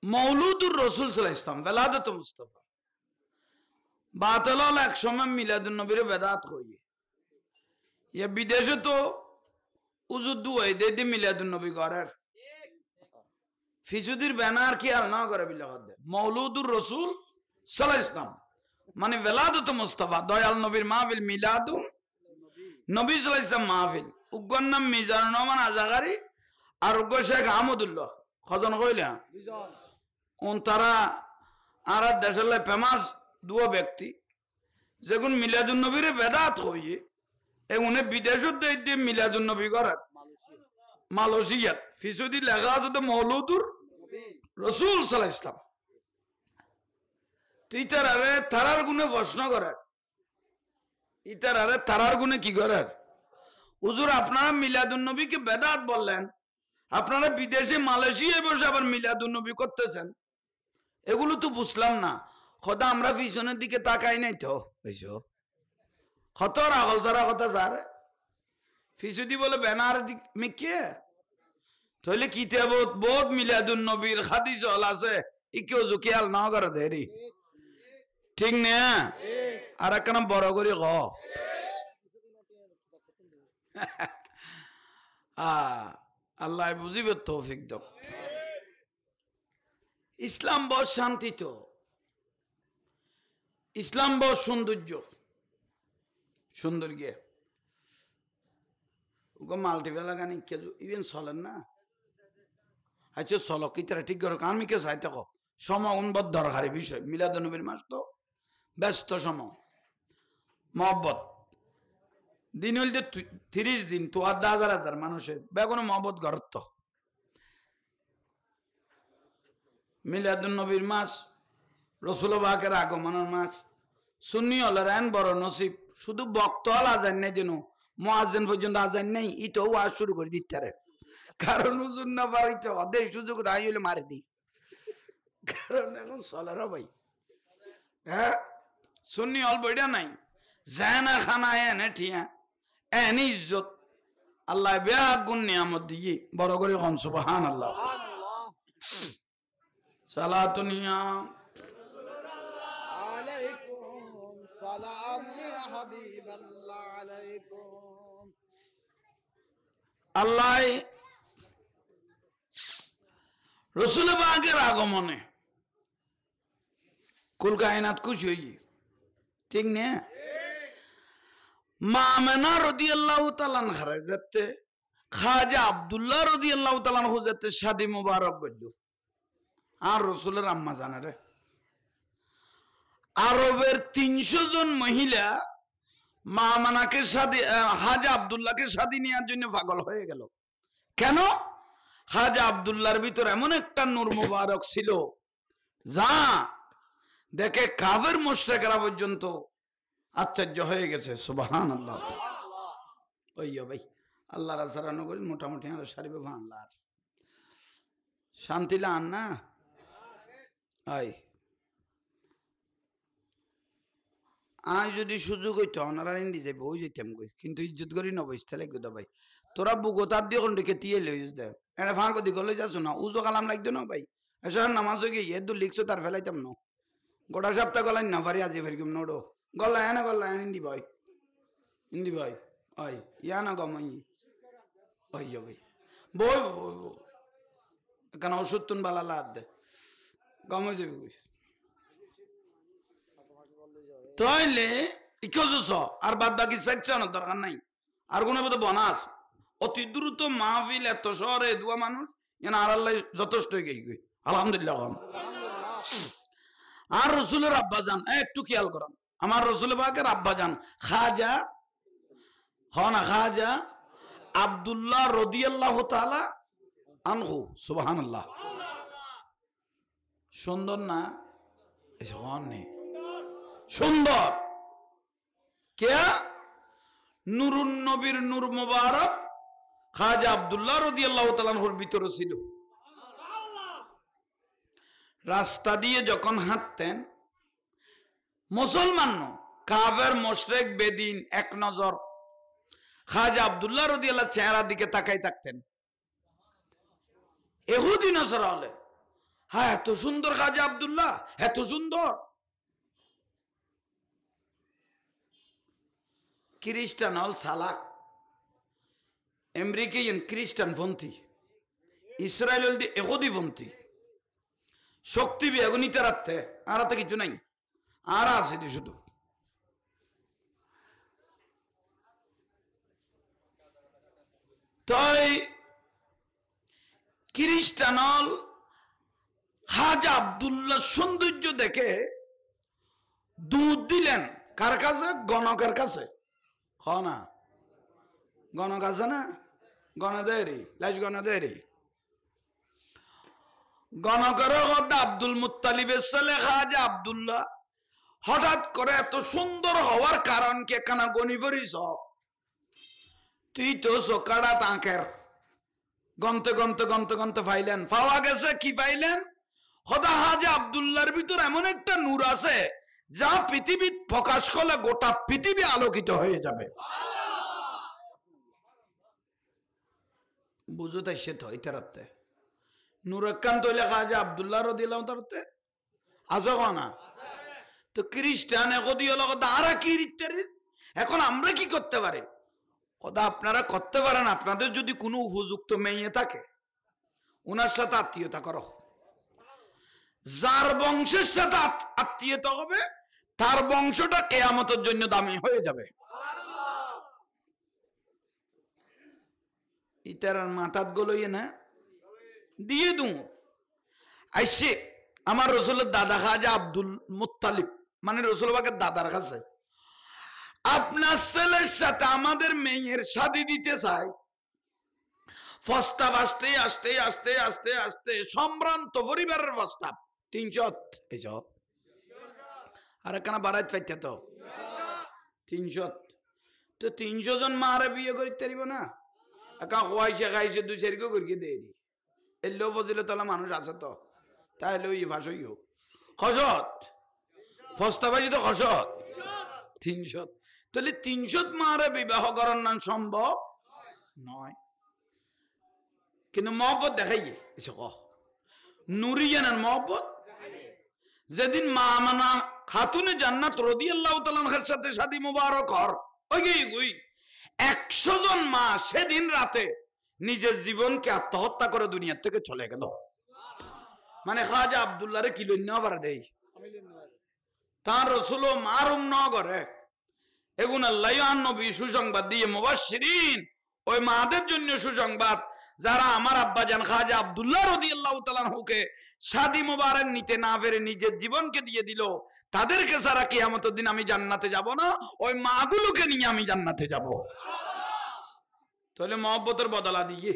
মৌলুদুর রসুল সাল্লাল্লাহু আলাইহি ওয়াসাল্লাম বেলাদত মুস্তাফা বাতিল হল এক সময় মিলাদুন নবীর বেদাত হইয়ে ইয়া বিদেশে তো উজুদু হয় দে মিলাদুন নবী করার ফিসুদির ব্যানার কি আর না করে বিলাদ মৌলুদুর রসুল সাল্লাল্লাহু আলাইহি ওয়াসাল্লাম মানে বেলাদত মুস্তাফা দয়াল নবীর মাহফিল মিলাদুন নবী সাল্লাল্লাহু আলাইহি ওয়াসাল্লাম মাহফিল উগ্গর নাম মিজানুর রহমান আজাগারি আর উগ্গ শেখ আহমদুল্লাহ কজন কইলা দুইজন তারা আর দেশের ফেমাস দুও ব্যক্তি যেগুন মিলাদুন নবীর বেদাত হইয়ে এগুনে বিদেশত দিয়ে মিলাদুন নবী করার মালয়েশিয়াত ফিসুদি লেখা আছে তো মৌলুদুর রসুল সাল্লাল্লাহু আলাইহি ওয়াসাল্লাম ইতারারে তারার গুণে প্রশ্ন করার ইতারারে তারার গুণে কি করার হুজুর আপনারা মিলাদুন নবীকে বেদাত বললেন আপনারা বিদেশে মালয়েশিয়ায় বসে আবার মিলাদুন নবী করতেছেন এগুলো তো বুঝলাম না খোদা আমরা পিছনের দিকে তাকাই নাই তো বুঝছো কত রাগল তারা কথা স্যার ফিসুদি বলে ব্যানার মিকে তাহলে কিতাবত বহুত মিলাদুন নবীর হাদিস হল আছে ইকেও খেয়াল না করে দেরি ঠিক না আর এক নাম বড় করে ক আল্লাহ বুঝিবে তৌফিক দাও ইসলাম বড় শান্তি তো ইসলাম বড় সুন্দর গিয়ে ওকে মাল্টিভেলা গানি ইভেন চলেন না আচ্ছা চলো কি তারা ঠিক করো আমি কে চাই থাকো সময় উন্নত দরকারি বিষয় মিলাদুন নবীর মাস তো ব্যস্ত সময় মহব্বত দিন হইল যে 30 দিন তো আর 10,000 মানুষের বেগুন মহব্বত গরত্ব মিলাদুন নবীর মাস রসুল পাকের আগমনের মাস সুন্নি হলের এন বড় নসিব শুধু বক্ত হল আজান নাই যেন মুয়াজ্জিন পর্যন্ত আজান নাই ইতো ওয়াজ শুরু করে দিতে কারণ হুজুর না বাড়িতে অদে সুযোগ দাঁড়িয়ে হলে মারি দিই কারণ এখন চলার ভাই হ্যাঁ সুন্নি হল বইটা নাই জানা খানা এনে ঠিয়া এনে ইজ্জত আল্লাহ বেয়া গুণ নিয়ামত দিয়ে বড় করে কন সুবহানাল্লাহ সালাতুনিয়া আলাইকুম সালাম ইয়া হাবিবাল্লাহ আলাইকুম আল্লাহ রাসূল পাকের আগমনে কুল কায়নাত খুশি হই ঠিক না মা আমেনা রাদিয়াল্লাহু তাআলা আনহার যাতে খাজা আব্দুল্লাহ রাদিয়াল্লাহু তাআলা আনহু যাতে শাদী মুবারক করল আর রাসূলের আম্মা জানারে আরবের 300 জন মহিলা মা আমানাকে শাদী খাজা আব্দুল্লাহকে শাদী নেওয়ার জন্য পাগল হয়ে গেল কেন খাজা আব্দুল্লাহর ভিতর এমন একটা নূর মুবারক ছিল যা দেখে কাফের মুশরিকরা পর্যন্ত আশ্চর্য হয়ে গেছে সুবহানাল্লাহ ওইয়া ভাই আল্লাহ রাসারান করি মোটামুটি আর সারিবে আল্লাহ শান্তি লান না আই আজ যদি সুযোগ হইতো ওনারা ইন্দি যাইব ওই যেতাম গই কিন্তু ইজ্জত করি নবইস্তা লাগবে দা ভাই তোরা বুকো তার দিয়ে কোন দিকে টিয়ে লইস দে এটা ফাঁক দিকে লই যাস না উজো কালাম লাগতো না ভাই এসব নামাজ গিয়ে এদু লিখছো তার ফেলাইতাম না গোটা সপ্তাহ গলাইন না পারি আজি ফেরকিম নোডো গলা এনে গলা ইন্দি ভাই ওই ইয়া না গমাই ওই ভাই বই কেন ওষুধ তুন বালা লাদ দে গমে যাবি কই তাইলে ইকোজস আর বাদ বাকি সেকশন দরকার নাই আর কোনো বোধ বনাস অতি দ্রুত মাহফিল এত শহরে দুয়া মানুষ যেন আর আল্লাহ যথেষ্ট হয়ে গই আলহামদুলিল্লাহ আর রসুলের আব্বাজান একটু খেয়াল করেন আমার রসুল পাকের আব্বাজান খাজা খাজা আব্দুল্লাহ রাদিয়াল্লাহু তাআলা আনহু সুবহানাল্লাহ সুন্দর না সুন্দর কে নুরুন নবীর নূর মুবারক খাজা আব্দুল্লাহ রাদিয়াল্লাহু তাআলা আনহুর ভিতরে ছিল রাস্তা দিয়ে যখন হাঁটতেন মুসলমান কাফের মুশরিক বেদিন এক নজর খাজা আব্দুল্লাহ রাদিয়াল্লাহু চেহারার দিকে তাকাই থাকতেন এহুদি নসরা হলে হ্যাঁ এত সুন্দর খাজা আব্দুল্লাহ, এত সুন্দর। খ্রিস্টান হল সালাক, আমেরিকান খ্রিস্টান পন্থী, ইসরায়েল হল এহুদি পন্থী। শক্তি বেগুনিতে রাখতে আর হাতে কিছু নাই, আর আছে শুধু। তাই খ্রিস্টান হল খাজা আব্দুল্লাহ সৌন্দর্য দেখে দুধ দিলেন কার কাছে? গণকের কাছে। না গণক আছে না, গণদেরি লাইজ গণদেরি। গণকের আব্দুল মুত্তালিবের ছেলে খাজা আব্দুল্লাহ হঠাৎ করে এত সুন্দর হওয়ার কারণ কে কানা গনি করিস? তুই তো চোখাটা তাঁকের গন্তে গন্তে গন্তে গন্তে পাইলেন, পাওয়া গেছে কি পাইলেন? খোদা হাজা আব্দুল্লাহর ভিতর এমন একটা নূর আছে যা পৃথিবী প্রকাশ করলে গোটা পৃথিবী আলোকিত হয়ে যাবে। বুঝো তাই সে তো ইতারাতে নূরকান্ত হইলে খাজা আব্দুল্লাহ রাদিয়াল্লাহু তাআলা আছে না? তো খ্রিস্টান এগোদি হলো আরা কি ইত্যাদি। এখন আমরা কি করতে পারি? কথা আপনারা করতে পারেন, আপনাদের যদি কোনো উপযুক্ত মেয়ে থাকে ওনার সাথে আত্মীয়তা করো। যার বংশের সাথে আত্মীয়তা হবে তার বংশটা কিয়ামতের জন্য দামি হয়ে যাবে। ইতার মাথাত গলইয়ে না দিয়ে দু আইসে আমার রসুলের দাদা খাজা আব্দুল মুত্তালিব মানে রসুল পাকের দাদার কাছে আপনার ছেলের সাথে আমাদের মেয়ের শাদী দিতে চাই। প্রস্তাব আসতে আসতে আসতে আসতে আসতে সম্ভ্রান্ত পরিবারের প্রস্তাব 300 এই আর একখানা বাড়াইতে পাইতে তো 300। তো 300 জন মারে বিয়ে করিতে পারিব না? একা খোয়াইছে খাইছে 2-4 করিয়ে দেরি এলেও ফজিলে তোলা মানুষ আছে তো, তাইলেও ই ফাঁস হইও খসত প্রস্তাব আছে তো খসত 300। তাহলে 300 মারে বিবাহ করার নাম সম্ভব নয়। কিন্তু মহব্বত দেখাইয়ে এসে কহ নুরিয়ানের মহব্বত। যেদিন মা মানা খাতুনে জান্নাত রাদিয়াল্লাহু তাআলা আনহার সাথে শাদী মুবারক হর ওই 100 জন মা সেদিন রাতে নিজের জীবনকে আত্মহত্যা করে দুনিয়া থেকে চলে গেল। মানে খাজা আব্দুল্লাহ রে কিলো না পারে দেই তার রসুল মারুম ন করে এগুন আল্লাহ নবী সুসংবাদ দিয়ে মুবাশশিরিন ওই মাদের জন্য সুসংবাদ যারা আমার আব্বাজান খাজা আব্দুল্লাহ রাদিয়াল্লাহু তাআলা আনহুকে শাদী মুবারক নিতে না পেরে নিজের জীবনকে দিয়ে দিল, তাদেরকে সারা কিয়ামতের দিন আমি জান্নাতে যাব না, ওই মাগুলোকে নিয়ে আমি জান্নাতে যাব। তাহলে মহব্বতের বদলা দিয়ে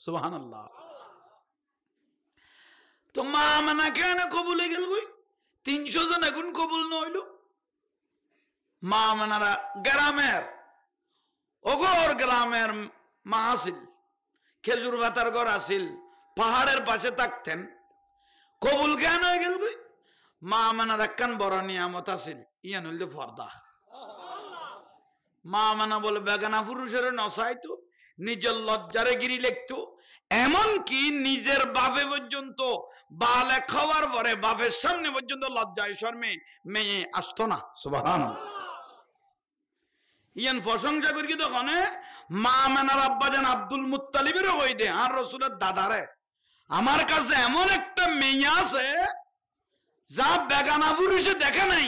সুবহানাল্লাহ। তো মা মানা কেন কবুলে গেল? 300 জন এখন কবুল নইল। মা মানারা গ্রামের ওগর গ্রামের মা আসিল, খেজুর পাতার ঘর আসিল, পাহাড়ের পাশে থাকতেন। কবুল কেন হয়ে গেল? মা মানার একখান বড় নিয়ামত আসিল, ইয়ান হইল পর্দা। মা মানা বলে বেগানা পুরুষের নসাইতো, নিজের লজ্জারে গিরি লেখতো, এমনকি নিজের বাপে পর্যন্ত বালে খাওয়ার পরে বাপের সামনে পর্যন্ত লজ্জায় শর্মে মেয়ে আসতো না। সুবহানাল্লাহ। ইয়ান প্রশংসা করি তখন মা মানার আব্বাজান আব্দুল মুত্তালিবের হই দে আর রসুলের দাদারে আমার কাছে এমন একটা মেয়ে আছে যা বেগানা পুরুষে দেখে নাই,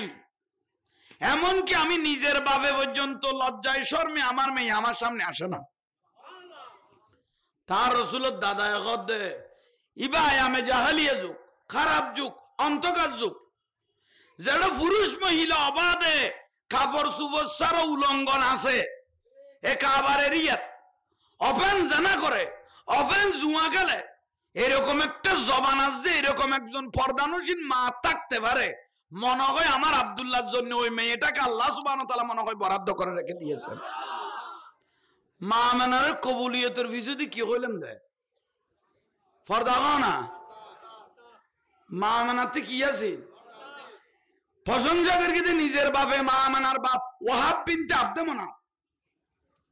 এমনকি আমি নিজের বাপে পর্যন্ত লজ্জায় শর্মে আমার মেয়ে আমার সামনে আসে না। তার রসুলের দাদা দে ইবাই আমি জাহালিয়া যুগ, খারাপ যুগ, অন্ধকার যুগ, যেটা পুরুষ মহিলা অবাধে কাপড় চুপড় সারা উলঙ্ঘন আছে। এ কাবার এরিয়াত অফেন জানা করে, অফেন জুয়া খেলে, এরকম একটা জবান আছে, এরকম একজন পর্দানুসীন মা থাকতে পারে। মনে হয় আমার আব্দুল্লাহর জন্য ওই মেয়েটাকে আল্লাহ সুবহানাহু ওয়া তাআলা মনে হয় বরাদ্দ করে রেখে দিয়েছেন। মা মানার কবুলিয়তের বিষয়টি কি হইলাম দেয় পর্দা না মা মানাতে কি আছে প্রশংসা করি নিজের বাপে মা মানার বাপ ওয়াহাব বিনতে আব্দে মানা,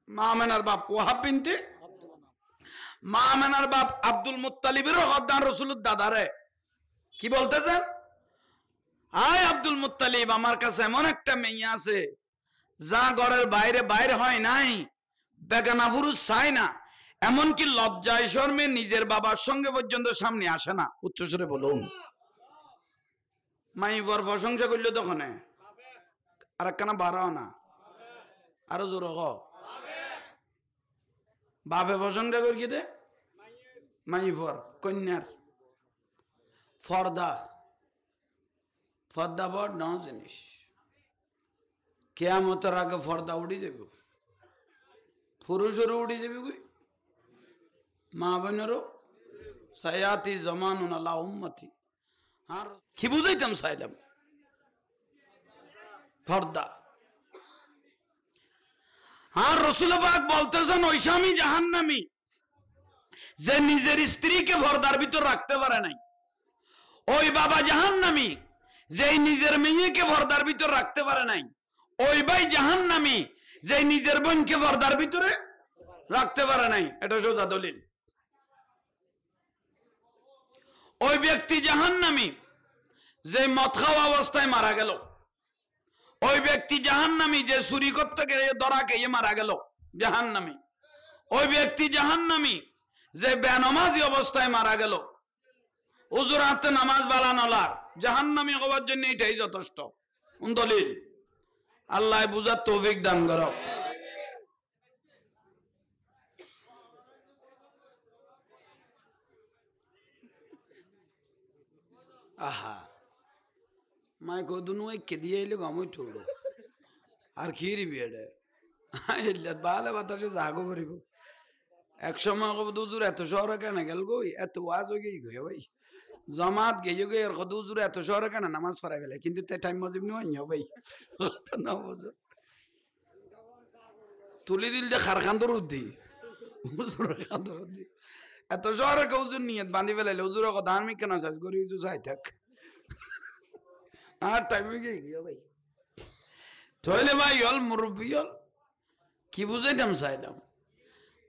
মা মানার বাপ ওয়াহাব বিনতে, মা মানার বাপ আব্দুল মুত্তালিবের হদ্দান রসুলের দাদারে কি বলতেছেন? আয় আব্দুল মুত্তালিব, আমার কাছে এমন একটা মেয়ে আছে যা ঘরের বাইরে বাইরে হয় নাই, বেগানা পুরুষ চায় না, এমনকি লজ্জায় শর্মে নিজের বাবার সঙ্গে পর্যন্ত সামনে আসে না। উচ্চস্বরে বলুন। মাই বর প্রশংসা করলো তখন আর একখানা বাড়াও না, আরো জোর হ। বাপে প্রশংসা করি কি দে মাই বর কন্যার ফর্দা, ফর্দা বড় ন জিনিস, কেয়ামতের আগে ফর্দা উড়ি যাবে, পুরুষেরও উড়ি যাবে, কই মা বোনেরও। সায়াতি জমানুন আলা উম্মতি। আর কি বুঝাইতাম চাইলাম? ফর্দা। আর রাসূল পাক বলতেছেন ওই স্বামী জাহান্নামী যে নিজের স্ত্রীকে পর্দার ভিতর রাখতে পারে নাই, ওই বাবা জাহান্নামী যে নিজের মেয়েকে পর্দার ভিতর রাখতে পারে নাই, ওই ভাই জাহান্নামী যে নিজের বোনকে পর্দার ভিতরে রাখতে পারে নাই। এটা সোজা দলিল। ওই ব্যক্তি জাহান্নামী যে মদ খাওয়া অবস্থায় মারা গেল, ওই ব্যক্তি জাহান্নামী যে চুরি করতে গিয়ে ধরা খেয়ে মারা গেল, জাহান্নামী। ওই ব্যক্তি জাহান্নামী যে বেনামাজি অবস্থায় মারা গেল, হুজুর হাতে নামাজ বালানোলার জাহান্নামী হওয়ার জন্য এটাই যথেষ্ট দলিল। আল্লাহ বুঝার তৌফিক দান করো। আহা মাই কদুনু কে দিয়ে এলে গমই ঠুলো আর খিরি বিয়েডে বালে বাতাসে জাগো করিব। এক সময় কব দুজুর এত শহরে কেন গেল গই, এত ওয়াজ হয়ে গই গই ভাই, জমাত গিয়ে গিয়ে আর দুজুর এত শহরে কেন নামাজ পড়াই ফেলে, কিন্তু তে টাইম মজিব নয় ভাই না বুঝ তুলি দিল যে খারখান্দর উদ্দি খান্দর উদ্দি এত শহরে কেউ নিয়ত বান্ধি ফেলাইলে হুজুর ধার্মিক কেন চাষ করি চাই থাক আর টাইমে গিয়ে গিয়ে ভাই তাহলে ভাই হল মুরব্বী হল কি বুঝাইতাম চাইলাম।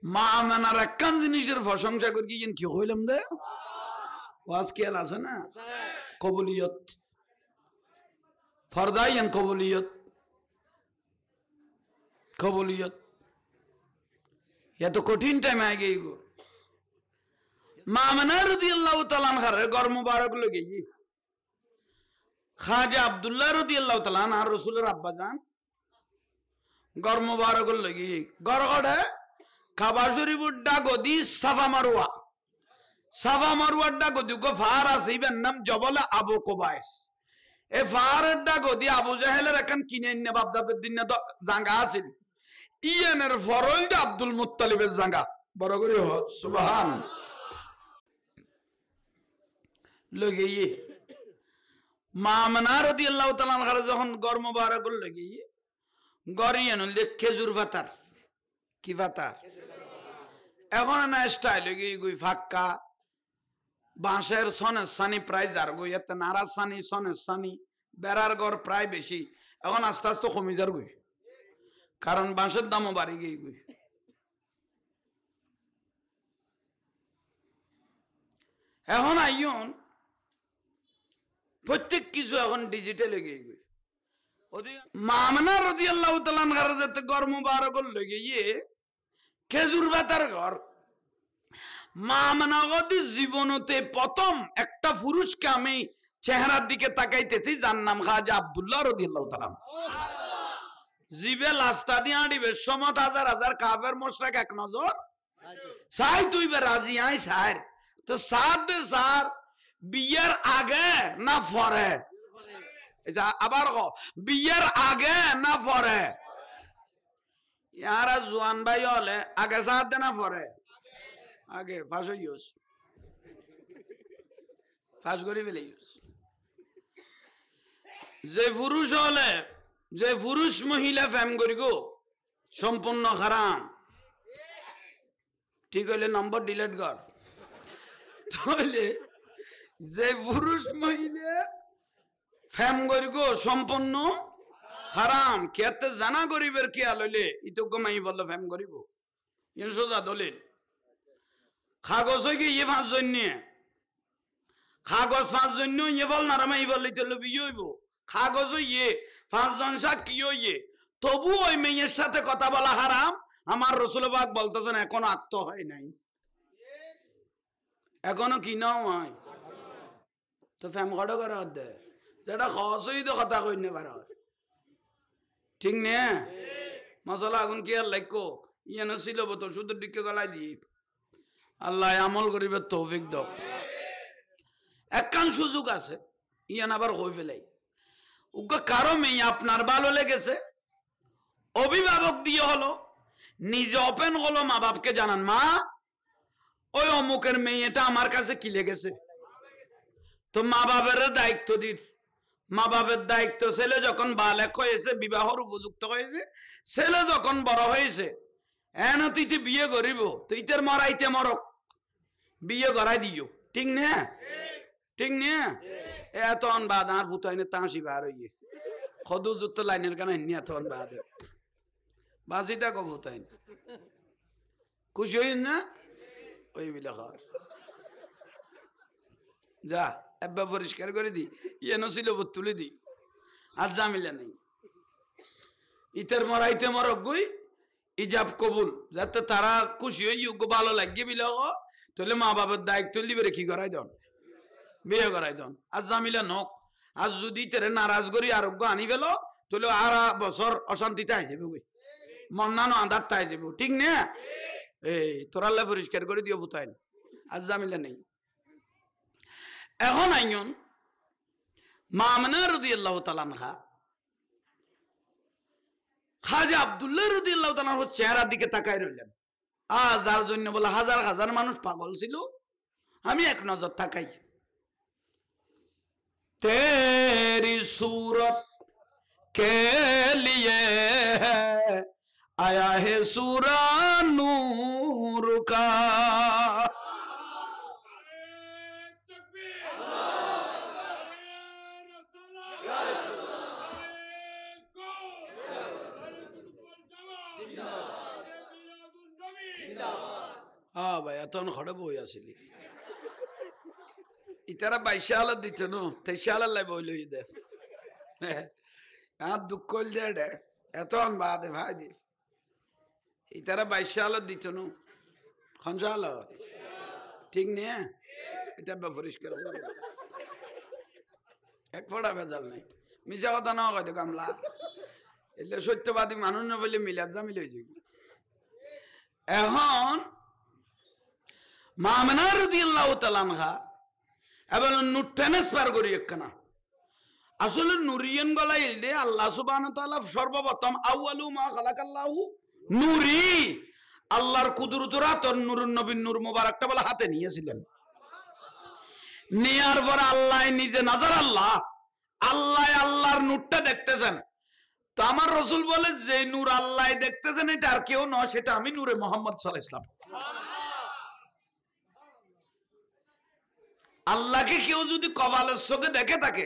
মা নানার একখান জিনিসের প্রশংসা করি কি হইলাম দে ওয়াজ খেয়াল আছে না, কবুলিয়ত ফরদাইন কবুলিয়ত, কবুলিয়ত এত কঠিন টাইম আগে গো। মা মানা রাদিয়াল্লাহু তাআলা আনহার ঘর মুবারক লগে খাজা আব্দুল্লাহ রাদিয়াল্লাহু তাআলা আর রাসূলের আব্বা জান ঘর মুবারক লগে ঘর গড়ে কাবা শরীফের ডাগদি সাফা মারওয়া, সাফা মারওয়ার ডাগদি গো ফার আসিবেন নাম জবল আবু কুবাইস। এ ফারের ডাগদি আবু জাহেলের এখন কিনে নে বাপদাদের দিন তো জাঙ্গা আছিল, ইয়ানের ফরল আব্দুল মুত্তালিবের জাঙ্গা বড় করে হ সুবহান লগে মা মানা রাদিয়াল্লাহু তাআলা আনহা যখন ঘর মুবারক লগে গরিয়ান খেজুর পাতার কি পাতার এখন না স্টাইল গুই ফাক্কা বাঁশের সনের সানি প্রায় যার গই এতে নারাজ সানি সনের সানি বেড়ার ঘর প্রায় বেশি, এখন আস্তে আস্তে কমে যার গই কারণ বাঁশের দামও বাড়ি গই গই। এখন আইন প্রত্যেক কিছু এখন ডিজিটাল হয়ে গই। মামনা রাদিয়াল্লাহু তাআলা আনহার যাতে ঘর মুবারক লগে খেজুর পাতার ঘর। মামনা গদি জীবনতে প্রথম একটা পুরুষকে আমি চেহারার দিকে তাকাইতেছি যার নাম খাজা আব্দুল্লাহ রাদিয়াল্লাহু তাআলা। জিবে লাস্তা দিয়ে আড়িবে সমত হাজার হাজার কাফের মুশরিক এক নজর সাই তুই বে রাজি আই সার তো সার দে সার বিয়ের আগে না পরে, আবার বিয়ের আগে না পরে, ইয়ারা জোয়ান ভাই হলে আগে সার দে না পরে আগে ফাঁস ইউজ ফাঁস করি ফেলে ইউজ। যে পুরুষ হলে যে পুরুষ মহিলা ফ্যাম করি গো সম্পূর্ণ হারাম, ঠিক হইলে নম্বর ডিলিট কর। তাহলে যে পুরুষ মহিলা ফ্যাম করি গো সম্পূর্ণ হারাম, খেতে জানা গরিবের খেয়াল হইলে ইতজ্ঞ মাই বললো ফ্যাম করিব সোজা দলিল। কাগজ হয়ে গিয়ে 5 জন নিয়ে কাগজ 5 জন ইয়ে বল না রামা ইবল লিতে লবি হইব কাগজ ইয়ে 5 জন সাক্ষী ইয়ে তবু ওই মেয়ের সাথে কথা বলা হারাম আমার রাসূল পাক বলতেছেন এখনো আত্ম হয় নাই এখনো কি নাও হয় তো ফ্যাম কাটো করে দে যেটা খসই তো কথা কইনে পারো ঠিক নে মশলা আগুন কি আর লাইকো ইয়ে নছিল তো শুধু দিকে গলাই দি আল্লাহ আমল করিবে তৌফিক দাও একখান সুযোগ আছে ইয়ান আবার হই ফেলাই উগো কারো মেয়ে আপনার ভালো লেগেছে অভিভাবক দিয়ে হলো নিজে ওপেন হলো মা বাপকে জানান মা ওই অমুকের মেয়েটা আমার কাছে কি লেগেছে তো মা বাবার দায়িত্ব দিন মা বাবার দায়িত্ব ছেলে যখন বালেক হয়েছে বিবাহর উপযুক্ত হয়েছে ছেলে যখন বড় হয়েছে এন তুই বিয়ে করিব তুই তোর মরাইতে মরক বিয়ে করাই দিও ঠিক না ঠিক না এত বাদ আর ফুটাইনে তাঁসি বার হইয়ে খদু যুক্ত লাইনের কারণে এত বাদ বাসিটা কো ফুটাইন খুশি হইস না ওই বিলে খাওয়ার যা একবার পরিষ্কার করে দি ইয়ে নছিল তুলে দি আর জামিলা নেই ইতের মরাইতে মরক গই ইজাব কবুল যাতে তারা খুশি হই ভালো লাগিয়ে বিলে তাহলে মা বাবার দায়িত্ব লিবে কি করাই দন বিয়ে করাই দন আর জামিলা নক আর যদি তেরে নারাজ করি আরোগ্য আনি ফেলো তাহলে আর বছর অশান্তিতে আই যাবে মন্নানো আধার তাই যাবে ঠিক না এই তোরাল্লা পরিষ্কার করে দিও ফুতাইন আর জামিলা নেই এখন আইন মামনা রাদিয়াল্লাহু তাআলা আনহা খাজা আব্দুল্লাহ রাদিয়াল্লাহু তাআলা আনহু চেহারার দিকে তাকায় রইলেন যার জন্য বলে হাজার হাজার মানুষ পাগল ছিল আমি এক নজর তাকাই তেরি सूरत के लिए आया है सूरा नूर का हाँ भाई अतन खड़े बोई आसिली इतारा 22 साल दित नो 23 साल লাই বইলো দে আর দুঃখ কইল দে এতন বাদে ভাই দি ইতারা 22 সাল দিত নো কোন সাল ঠিক নে এটা পরিষ্কার এক ফোড়া ভেজাল নাই মিছা কথা না কই দে কামলা এলে সত্যবাদী মানুষ না বলে মিলাদ জামিল হই যাবে এখন মামনা রাদিয়াল্লাহু তাআলা আনহা এবার নূর ট্রান্সফার করি একখানা আসলে নুরিয়ান গলাইল দে আল্লাহ সুবহানাহু ওয়া তাআলা সর্বপ্রথম আউয়ালু মা খালাকাল্লাহু নূরি আল্লাহর কুদরতুর হাতর নূরুন নবীর নূর মুবারকটা বলে হাতে নিয়েছিলেন নেয়ার পর আল্লাহ নিজে নাজার আল্লাহ আল্লাহর নূরটা দেখতেছেন তো আমার রাসূল বলে যে নূর আল্লাহ দেখতেছেন এটা আর কেউ নয় সেটা আমি নূরে মুহাম্মদ সাল্লাল্লাহু আলাইহি ওয়াসাল্লাম আল্লাহকে কেউ যদি কপালের চোখে দেখে থাকে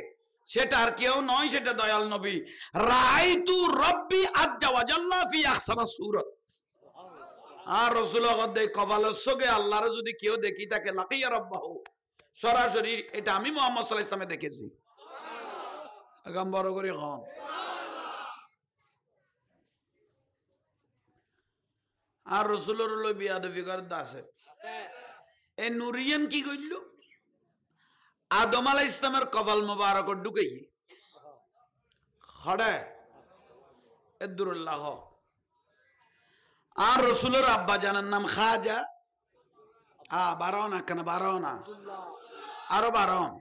সেটা আর কেউ নয় সেটা দয়াল নবী রাআইতু রাব্বি আজ্জা ওয়া জাল্লা ফি আহসানি সূরাত আর রাসূল গদে কপালের চোখে আল্লাহর যদি কেউ দেখি থাকে লাকিয়া রাব্বাহু সরাসরি এটা আমি মুহাম্মদ সাল্লাল্লাহু আলাইহি ওয়াসাল্লামে দেখেছি সুবহানাল্লাহ আগাম বড় করে খান আর রাসূলের লই বিয়াদবি করতে আছে এই নুরিয়ান কি কইল আদম আলাইহিস সালামের কপাল মোবারক ঢুকাই খড়ে এদুরুল্লাহ আর রাসূলের আব্বা জানার নাম খাজা বারাওনা কেন বারাওনা আরো বারাওন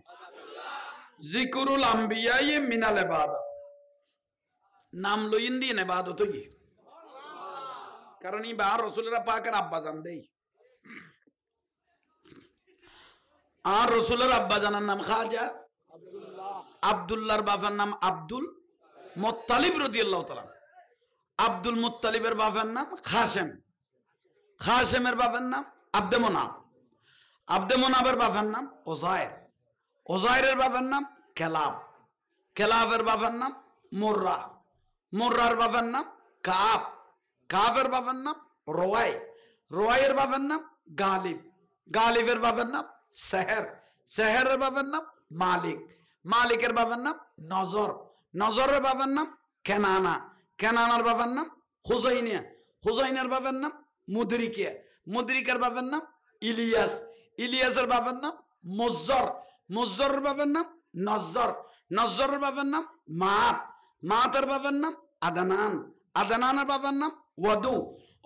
যিকরুল আম্বিয়া মিনাল ইবাদত নাম লইন দিয়ে ইবাদত হই কারণ এই বা রাসূলের পাকের আব্বা জান দেই আর রাসূলের আব্বা জানার নাম খাজা আব্দুল্লাহর বাবার নাম আব্দুল মুত্তালিব রাদিয়াল্লাহু তাআলা আব্দুল মুত্তালিবের বাবার নাম কাসেম কাসেমের বাবার নাম আব্দে মুনাফ আব্দে মুনাফের বাবার নাম ওজায়ের ওজায়েরের বাবার নাম কেলাব কেলাবের বাবার নাম মুররা মুররার বাবার নাম কাব কাবের বাবার নাম রোয়াই রোয়াইয়ের বাবার নাম গালিব গালিবের বাবার নাম সেহের সেহেরের বাবার নাম মালিক, মালিকের বাবার নাম নজর, নজরের বাবার নাম কেনানা, কেনানার বাবার নাম হুজাইনিয়া, হুজাইনার বাবার নাম মুদরিকিয়া, মুদরিকার বাবার নাম ইলিয়াস, ইলিয়াসের বাবার নাম মুজ্জর, মুজ্জরের বাবার নাম নজ্জর, নজ্জরের বাবার নাম মাত, মাতের বাবার নাম আদানান, আদানানের বাবার নাম ওয়াদু,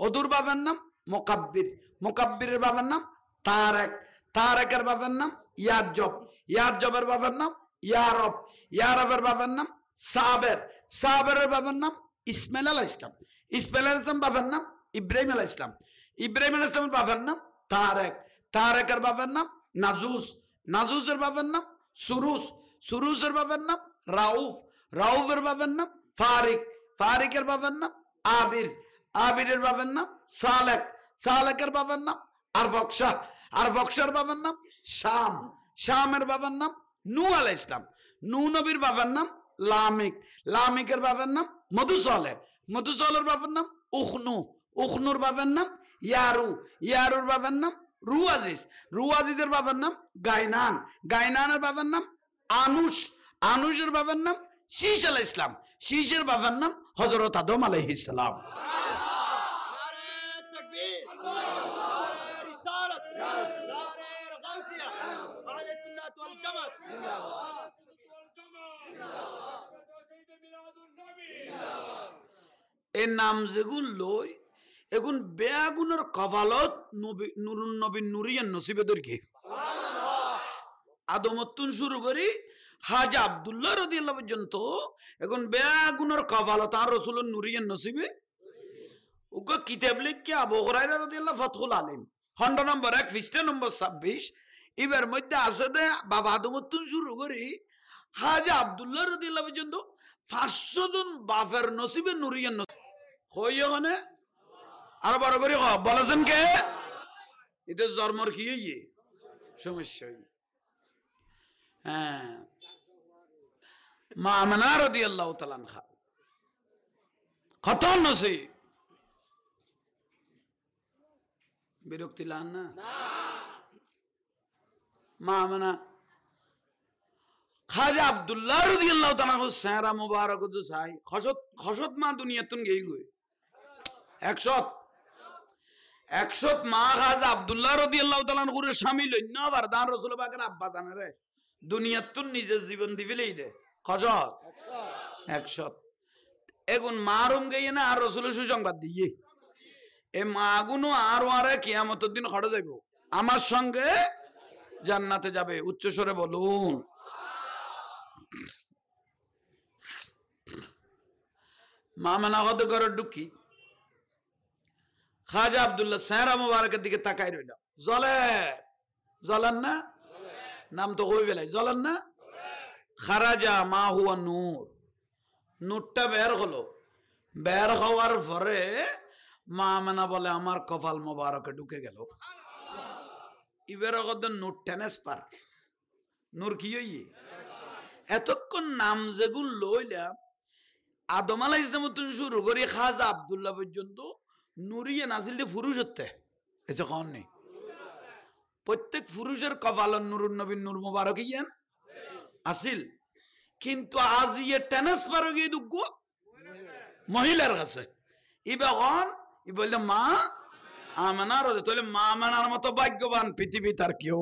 ওদুর বাবার নাম মুকাব্বির, মুকাব্বিরের বাবার নাম তারেক, তারেকের বাবার নাম ইয়াজব, ইয়াজবের বাবার নাম ইয়ারব, ইয়ারবের বাবার নাম সাবের, সাবেরের বাবার নাম ইসমাইল আলাইহিস সালাম, ইসমাইল আলাইহিস সালাম বাবার নাম ইব্রাহিম আলাইহিস সালাম, ইব্রাহিম আলাইহিস সালামের বাবার নাম তারেক, তারেকের বাবার নাম নাজুস, নাজুসের বাবার নাম সুরুস, সুরুসের বাবার নাম রাউফ, রাউফের বাবার নাম ফারিক, ফারিকের বাবার নাম আবির, আবিরের বাবার নাম সালেক, সালেকের বাবার নাম আরফকশা, আরফকশার বাবার নাম শাম, শামের বাবার নাম নূহ আলাইহিস সালাম, নূহ নবীর বাবার নাম লামিক, লামিকের বাবার নাম মধুসলে, মধুসলের বাবার নাম উখনু, উখনুর বাবার নাম ইয়ারু, ইয়ারুর বাবার নাম রুয়াজিজ, রুয়াজিজের বাবার নাম গাইনান, গাইনানের বাবার নাম আনুস, আনুসের বাবার নাম শীশ আলাইহিস সালাম, শীশের বাবার নাম হযরত আদম আলাইহিস সালাম। এই নাম যেগুন লই এখন বেয়াগুনের কপালত নুরুন নবী নুরিয়ান নসিবে দরকি আদমতুন শুরু করি হাজা আব্দুল্লাহ রাদিয়াল্লাহু পর্যন্ত এখন বেয়াগুনের কপালত আর রাসূলুন নুরিয়ান নসিবে উগো কিতাব লিখকে আবু হুরায়রা রাদিয়াল্লাহু ফাতহুল আলিম খণ্ড নম্বর 1 পৃষ্ঠা নম্বর 26 এবার মধ্যে আছে দে বাবা আদমতুন শুরু করি হাজা আব্দুল্লাহ রাদিয়াল্লাহু পর্যন্ত 500 জন বাফের নসিবে নুরিয়ান হইয় মানে আর বড় করে বলেছেন কে এটা জন্মর কি সমস্যা। হ্যাঁ মা আমিনা রাদিয়াল্লাহু তাআলা আনহা কত নসিব বিরক্তি লান না মা আমিনা খাজা আব্দুল্লাহ রাদিয়াল্লাহু তাআলা সেহরা মুবারক তো চাই খসত খসত মা দুনিয়াতুন গই গই 100 মা খাজা আব্দুল্লাহ রাদিয়াল্লাহু তাআলা করে শামিল হই না আবার দান রাসূল পাকের আব্বা জানে রে দুনিয়াতুন নিজের জীবন দিবেলেই দে খসত 100 এখন মারুম গই না আর রাসূলের সুসংবাদ দিয়ে এ মাগুনো আর আরে কিয়ামতের দিন খড়ে যাইব আমার সঙ্গে জান্নাতে যাবে উচ্চ স্বরে বলুন। মামনা হতে করে ঢুকি খাজা আব্দুল্লাহ সেহরা মুবারকের দিকে তাকাই রইল জ্বলে জ্বলেন না নাম তো কই ফেলাই জ্বলেন না খারাজা মা হুয়া নূর নূরটা বের হলো বের হওয়ার পরে মামনা বলে আমার কপাল মুবারকে ঢুকে গেল ইবের কত নূর ট্রান্সফার নূর কি হইয়ে এতক্ষণ নাম যেগুন লইলাম আদম আলাইহিস সালাম শুরু করি খাজা আব্দুল্লাহ পর্যন্ত নুরিয়ে নাসিল দিয়ে পুরুষ হতে এসে কন নেই প্রত্যেক পুরুষের কপাল নুরুন নবীন নূর মুবারক ইয়ান আসিল কিন্তু আজ ইয়ে ট্রান্সফার হয়ে গিয়ে দুঃখ মহিলার কাছে ইবা কন ই বললে মা আমানার তাহলে মা আমানার মতো ভাগ্যবান পৃথিবী তার কেউ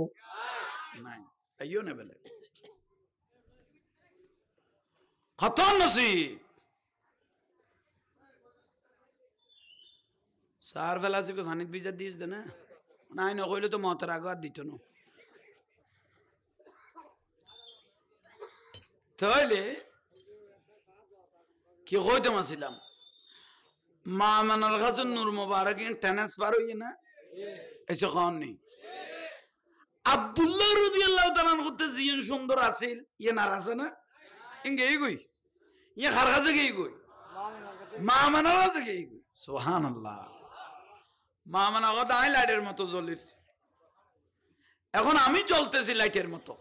নাই তাইও না বলে কত নসিব সার ফেলাসিবে ফানিত বিজা দিস দে না নাই নকইলে তো মতের আগে আর দিত না তাহলে কি কইতে মাছিলাম মা মানার কাছে নূর মুবারক ট্রান্সফার হইয়ে না এসে খান নেই আব্দুল্লাহ রাদিয়াল্লাহু তাআলা করতে জিয়ান সুন্দর আছিল ইয়ে না আছে না ইঙ্গে গই ইয়ে কার কাছে গই গই মা মানার কাছে গই গই সুবহানাল্লাহ মা মানা কথা আই লাইটের মতো জ্বলির এখন আমি জ্বলতেছি লাইটের মতো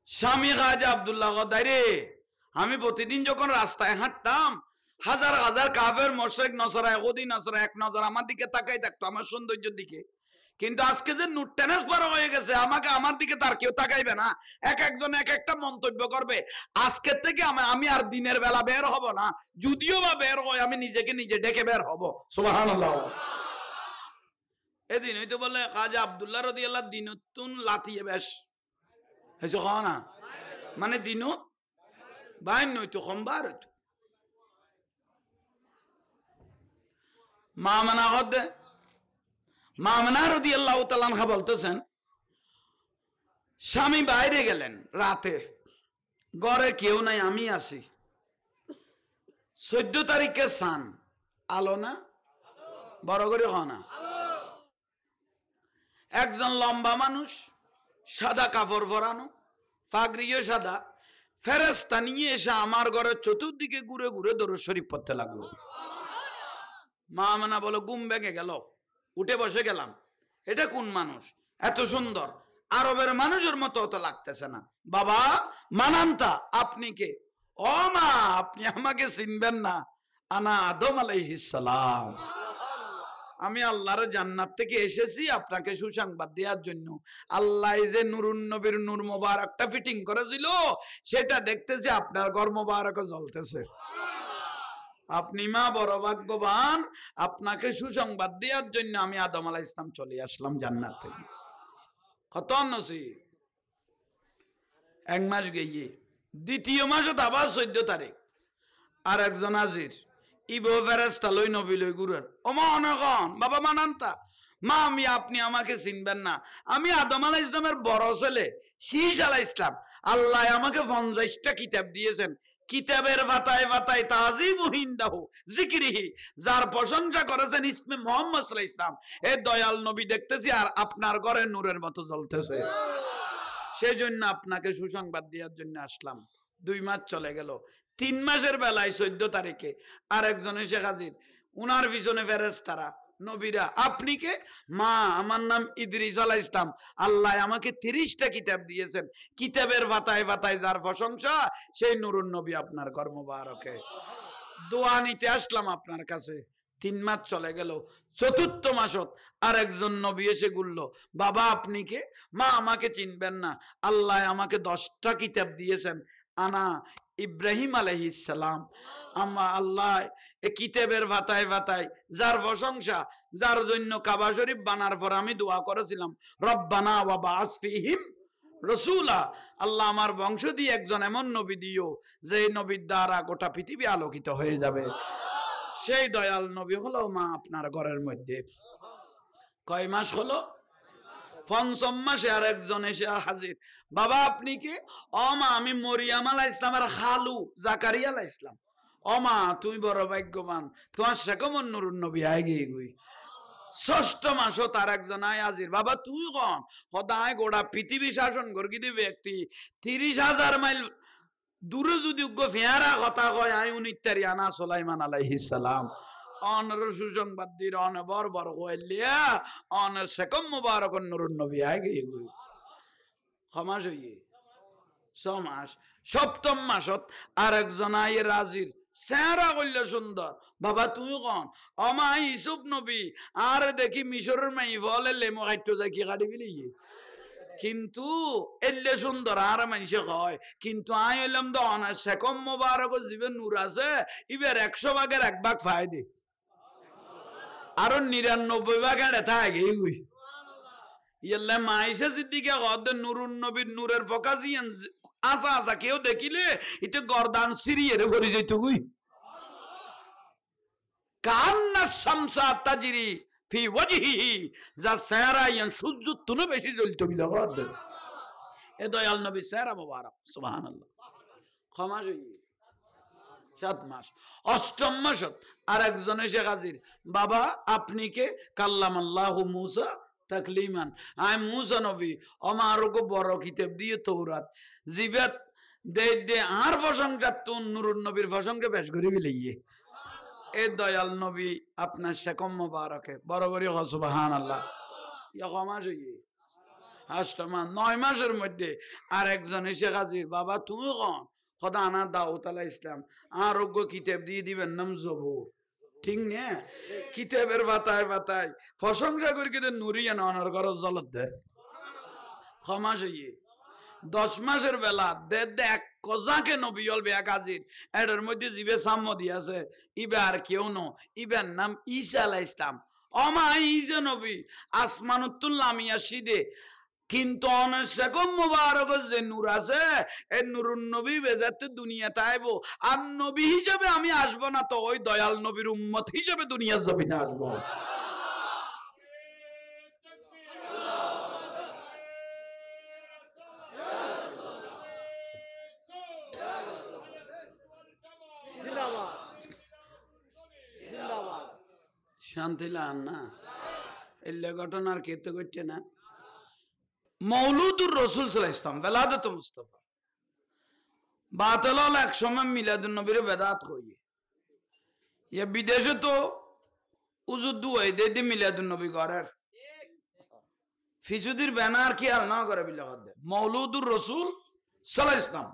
স্বামী খাজা আব্দুল্লাহ কথা রে আমি প্রতিদিন যখন রাস্তায় হাঁটতাম হাজার হাজার কাফের মুশরিক নসরা ইহুদি নসরা এক নজর আমার দিকে তাকাই থাকতো আমার সৌন্দর্যের দিকে কিন্তু আজকে যে নোট ট্রান্সফার হয়ে গেছে, আমাকে আমার দিকে তার কেউ তাকাইবে না, এক একজন এক একটা মন্তব্য করবে। আজকের থেকে আমি আর দিনের বেলা বের হব না, যদিও বা বের হয় আমি নিজেকে নিজে ডেকে বের হব। সুবহানাল্লাহ। এদিন হইতো বলে কাজী আব্দুল্লাহ রাদিয়াল্লাহু দিনুতুন লাতিয়ে বেশ হইছে না, মানে দিনু বাইন নইতো কমবার হইতো মামনা হদে। মামনা রাদিয়াল্লাহু তাআলা আনহা বলতেছেন, স্বামী বাইরে গেলেন রাতে, ঘরে কেউ নাই, আমি আছি। 14 তারিখে সান, আলো না, বড় করে না। একজন লম্বা মানুষ, সাদা কাপড় পরানো, পাগড়িও সাদা, ফেরেশতা নিয়ে এসে আমার ঘরের চতুর্দিকে ঘুরে ঘুরে দরুদ শরীফ পড়তে লাগলো। মা মানা বলো ঘুম ভেঙে গেল, উঠে বসে গেলাম। এটা কোন মানুষ, এত সুন্দর, আরবের মানুষের মতো অত লাগতেছে না। বাবা মানান্তা, আপনি কে? ও মা, আপনি আমাকে চিনবেন না, আনা আদম আলাইহিস সালাম। আমি আল্লাহর জান্নাত থেকে এসেছি আপনাকে সুসংবাদ দেওয়ার জন্য। আল্লাহ যে নুরুন নবীর নূর মোবারকটা ফিটিং করেছিল, সেটা দেখতেছি আপনার ঘর মোবারক জ্বলতেছে। আপনি মা বড় ভাগ্যবান, আপনাকে সুসংবাদ দেওয়ার জন্য আমি আদম আলাইহিস সালাম চলে আসলাম জান্নাত থেকে। কত নসিব। এক মাস গিয়ে দ্বিতীয় মাসত আবার 14 তারিখ আর একজন হাজির, ইবো ফেরেশতা লই নবী লই গুরুর। ও মা অনগণ, বাবা মানান্তা, মা আমি আপনি আমাকে চিনবেন না, আমি আদম আলাইহিস সালামের বড় ছেলে শীস আলাইহিস সালাম। আল্লাহ আমাকে 50টা কিতাব দিয়েছেন, কিতাবের পাতায় পাতায় তাজিমুহিন্দাহু যিকরিহি, যার প্রশংসা করেছেন ইসমে মুহাম্মদ সাল্লাল্লাহু আলাইহি ওয়াসাল্লাম। এই দয়াল নবী দেখতেছি আর আপনার ঘরে নূরের মতো জ্বলতেছে, সেই জন্য আপনাকে সুসংবাদ দেওয়ার জন্য আসলাম। 2 মাস চলে গেল, 3 মাসের বেলায় 14 তারিখে আর একজন এসে হাজির, উনার পিছনে ফেরেশতারা নবীরা। আপনি কে? মা আমার নাম ইদ্রিস আলাইহিস সালাম, আল্লাহ আমাকে 30টা কিতাব দিয়েছেন, কিতাবের পাতায় পাতায় যার প্রশংসা সেই নূরুন নবী আপনার ঘর মোবারকে। দোয়া নিতে আসলাম আপনার কাছে। 3 মাস চলে গেল, 4র্থ মাসত আর একজন নবী এসে গুলল, বাবা আপনি কে? মা আমাকে চিনবেন না, আল্লাহ আমাকে 10টা কিতাব দিয়েছেন, আনা ইব্রাহিম আলাইহিস সালাম। আল্লাহ এ কিতাবের পাতায় পাতায় যার প্রশংসা, যার জন্য কাবা শরীফ বানার পর আমি দোয়া করেছিলাম, রব্বানা ওয়া বা'আস ফীহিম রাসূলা, আল্লাহ আমার বংশ দিয়ে একজন এমন নবী দিও যে নবীর দ্বারা গোটা পৃথিবী আলোকিত হয়ে যাবে। সেই দয়াল নবী হলো মা আপনার ঘরের মধ্যে। কয় মাস হলো? 5ম মাসে আর একজন এসে হাজির, বাবা আপনি কে? ও মা আমি মরিয়ম আলাইহিস সালামের খালু জাকারিয়া আলাইহিস সালাম। ও মা তুমি বড় ভাগ্যবান, তোমার সেকমন নুরুন নবী আয় গিয়ে গুই। 6ষ্ঠ মাসও তার একজন আয় হাজির, বাবা তুই কোন? সদায় গোটা পৃথিবী শাসন করগি দি ব্যক্তি, 30,000 মাইল দূরে যদি ফেয়ারা কথা কয় আই উনিত্তারি আনা সুলাইমান আলাইহিস সালাম। অনর সুসংবাদ দির অন বর বর হইলিয়া অনর সেকম মুবারক নুরুন নবী আয় গিয়ে গুই। ক্ষমাস হইয়ে 6 মাস। 7ম মাসত আর একজন আয় রাজির, চেহারা করলে সুন্দর, বাবা তুই কন? অমা ইসুফ নবী। আর দেখি মিশরের মাই ফলে লেমু খাইতো যাই কি কাটি বিলিয়ে, কিন্তু এলে সুন্দর আর মানুষে কয়, কিন্তু আই হইলাম তো অনার সেকম মোবারক জীবন নূর আছে, এবার 100 ভাগের 1 ভাগ ফাই দে, আরো 99 ভাগের এটা আগে গুই। ইয়াল্লা মাইশা সিদ্দিকা গদ নুরুন নবীর নূরের পকাজিয়ান আসা আসা কেউ দেখিলে এটা গর্দান সিরিয়ে রে ভরে যেত গুই। কান্না শামসা তাজরি ফি ওয়াজহিহি, যা চেহারা ইয়ান সূর্য তুনো বেশি জ্বলতো বিলা গদ। এ দয়াল নবী চেহারা মোবারক, সুবহানাল্লাহ। ক্ষমা হইয়ে 7 মাস। 8ম মাসত আর একজন এসে হাজির, বাবা আপনি কে? কাল্লামাল্লাহু মূসা তাকলিমান, আই মূসা নবী, আমার গো বড় কিতাব দিয়ে তৌরাত জিবাত দে দে আর প্রশংসা তো নুরুন নবীর প্রশংসা বেশ করে বিলিয়ে। এ দয়াল নবী আপনার সেকম মোবারকে বড় করে সুবহানাল্লাহ। ইয়া ক্ষমা হইয়ে 8 মাস। 9 মাসের মধ্যে আর একজন এসে হাজির, বাবা তুমি কোন? খোদা আনা দাউদ আলাইহিস সালাম, আরোগ্য কিতাব দিয়ে দিবেন নাম জবুর। ঠিক না? কিতাবের পাতায় পাতায় প্রশংসা করি কিন্তু নুরিয়া নর ঘর জলত দে ক্ষমাস 10 মাসের বেলা দে দেখ কজাকে নবী অলবে এক আজির এটার মধ্যে জিবে সাম্য দিয়েছে ইবে আর কেউ ন ইবের নাম ঈসা আলাইহিস সালাম অমা ঈসা নবী আসমানুতুল্লাহ মিয়াশিদে কিন্তু অনসকম মুবারক যে নূর আছে এই নূরুন নবী বেজাতে দুনিয়াতে আইবো আর নবী হিসেবে আমি আসব না তো ওই দয়াল নবীর উম্মত হিসেবে দুনিয়ার জমিনে আসবো শান্তি লান না এলে ঘটনার কেতে করছে না মৌলুদুর রসুল সাল্লাল্লাহু আলাইহি ওয়াসাল্লাম বেলাদত মুস্তাফা বাতিল হল এক সময় মিলাদুন নবীর বেদাত হইয়ে ইয়া বিদেশে তো উজুদ দুই দে মিলাদুন নবী করার ফিসুদির ব্যানার কি আর না করে বিল্লাহ মৌলুদুর রসুল সাল্লাল্লাহু আলাইহি ওয়াসাল্লাম